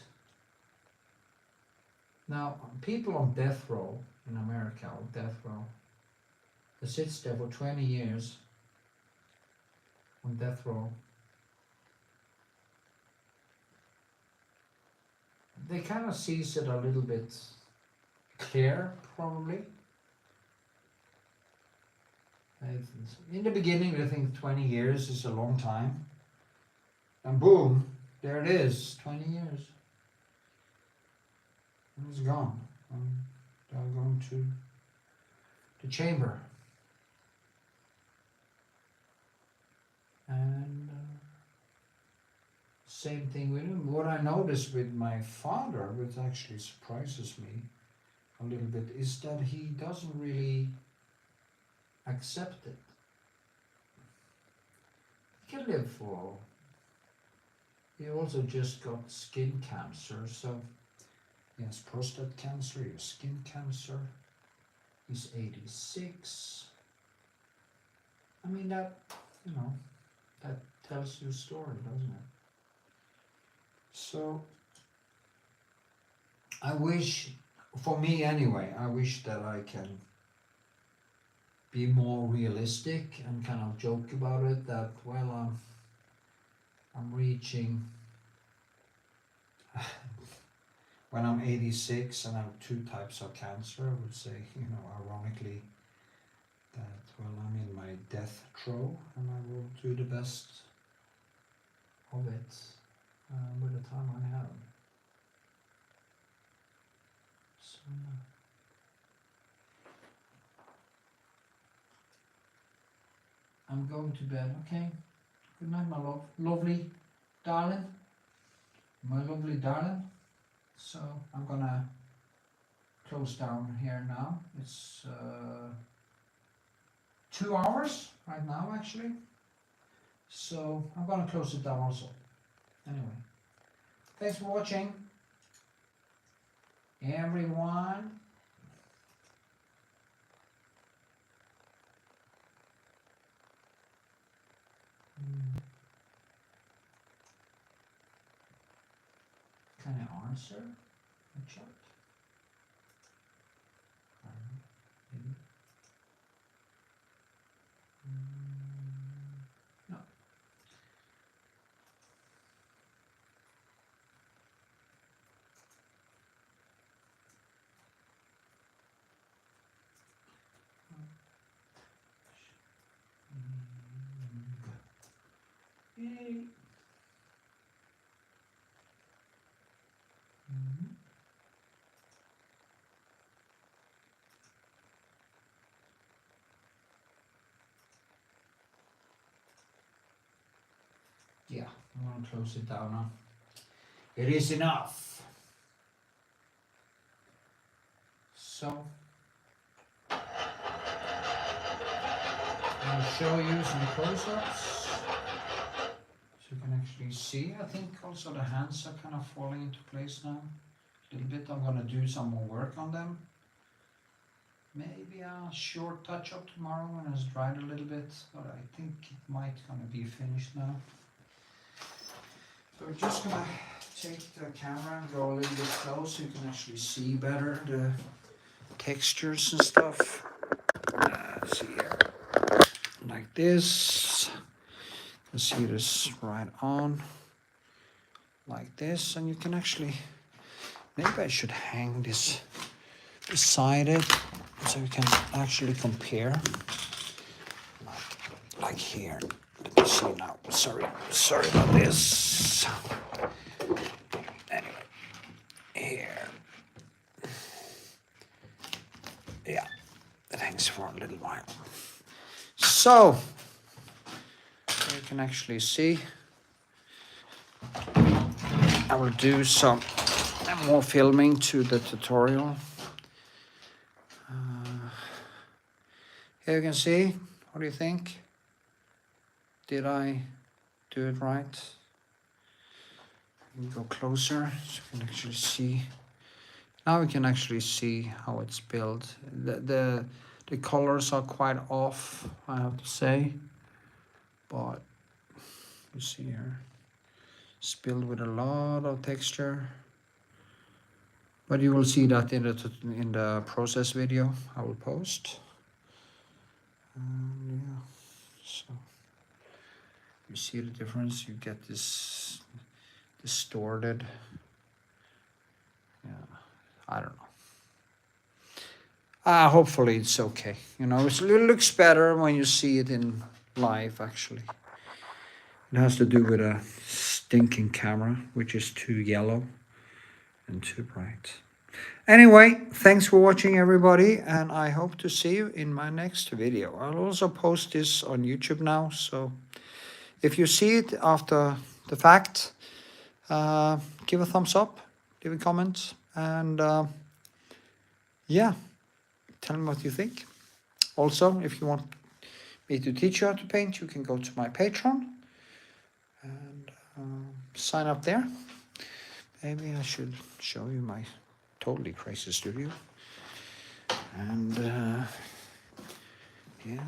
Now, people on death row in America, on death row, that sits there for 20 years on death row, they kind of sees it a little bit clear, probably. In the beginning, I think 20 years is a long time. And boom, there it is, 20 years. And it's gone. They're going to the chamber. And same thing with him. What I noticed with my father, which actually surprises me a little bit, is that he doesn't really accept it. He can live for. He also just got skin cancer, so he has prostate cancer, he has skin cancer. He's 86. I mean, that, you know, that tells you a story, doesn't it? So, I wish, for me anyway, I wish that I can be more realistic and kind of joke about it, that, well, I'm reaching, when I'm 86 and I have 2 types of cancer, I would say, you know, ironically, that, well, I'm in my death throw and I will do the best of it with the time I have. So, I'm going to bed, okay? Good night, my lovely darling. My lovely darling. So, I'm gonna close down here now. It's 2 hours right now, actually. So, I'm gonna close it down also. Anyway, thanks for watching, everyone. Can I answer a chat? Maybe. No. Yay. Yeah, I'm gonna close it down now. It is enough. So, I'll show you some close-ups so you can actually see. I think also the hands are kind of falling into place now. A little bit. I'm gonna do some more work on them. Maybe a short touch-up tomorrow when it's dried a little bit, but I think it might gonna be finished now. So we're just gonna take the camera and go a little bit close so you can actually see better the textures and stuff. Let's see here. Like this. Let's see this right on. Like this, and you can actually, maybe I should hang this beside it so you can actually compare. Like here. Let me see now. Sorry about this. Anyway, here. Yeah, it hangs for a little while. So, you can actually see. I will do some more filming to the tutorial. Here you can see. What do you think? Did I do it right? Let me go closer so you can actually see. Now we can actually see how it's built. The colors are quite off, I have to say. But you see here, it's built with a lot of texture. But you will see that in the process video I will post. Yeah, so you see the difference. You get this distorted. Yeah, I don't know. Hopefully it's okay. You know, it looks better when you see it in live, actually. It has to do with a stinking camera, which is too yellow and too bright. Anyway, thanks for watching, everybody, and I hope to see you in my next video. I'll also post this on YouTube now, so if you see it after the fact, give a thumbs up, leave a comment, and yeah, tell me what you think. Also, if you want me to teach you how to paint, you can go to my Patreon and sign up there. Maybe I should show you my totally crazy studio. And yeah,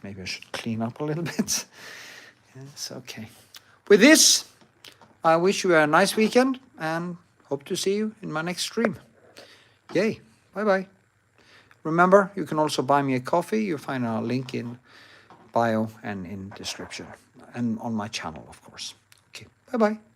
maybe I should clean up a little bit. Yes, okay. With this, I wish you a nice weekend and hope to see you in my next stream. Yay. Bye-bye. Remember, you can also buy me a coffee. You'll find a link in bio and in description. And on my channel, of course. Okay. Bye-bye.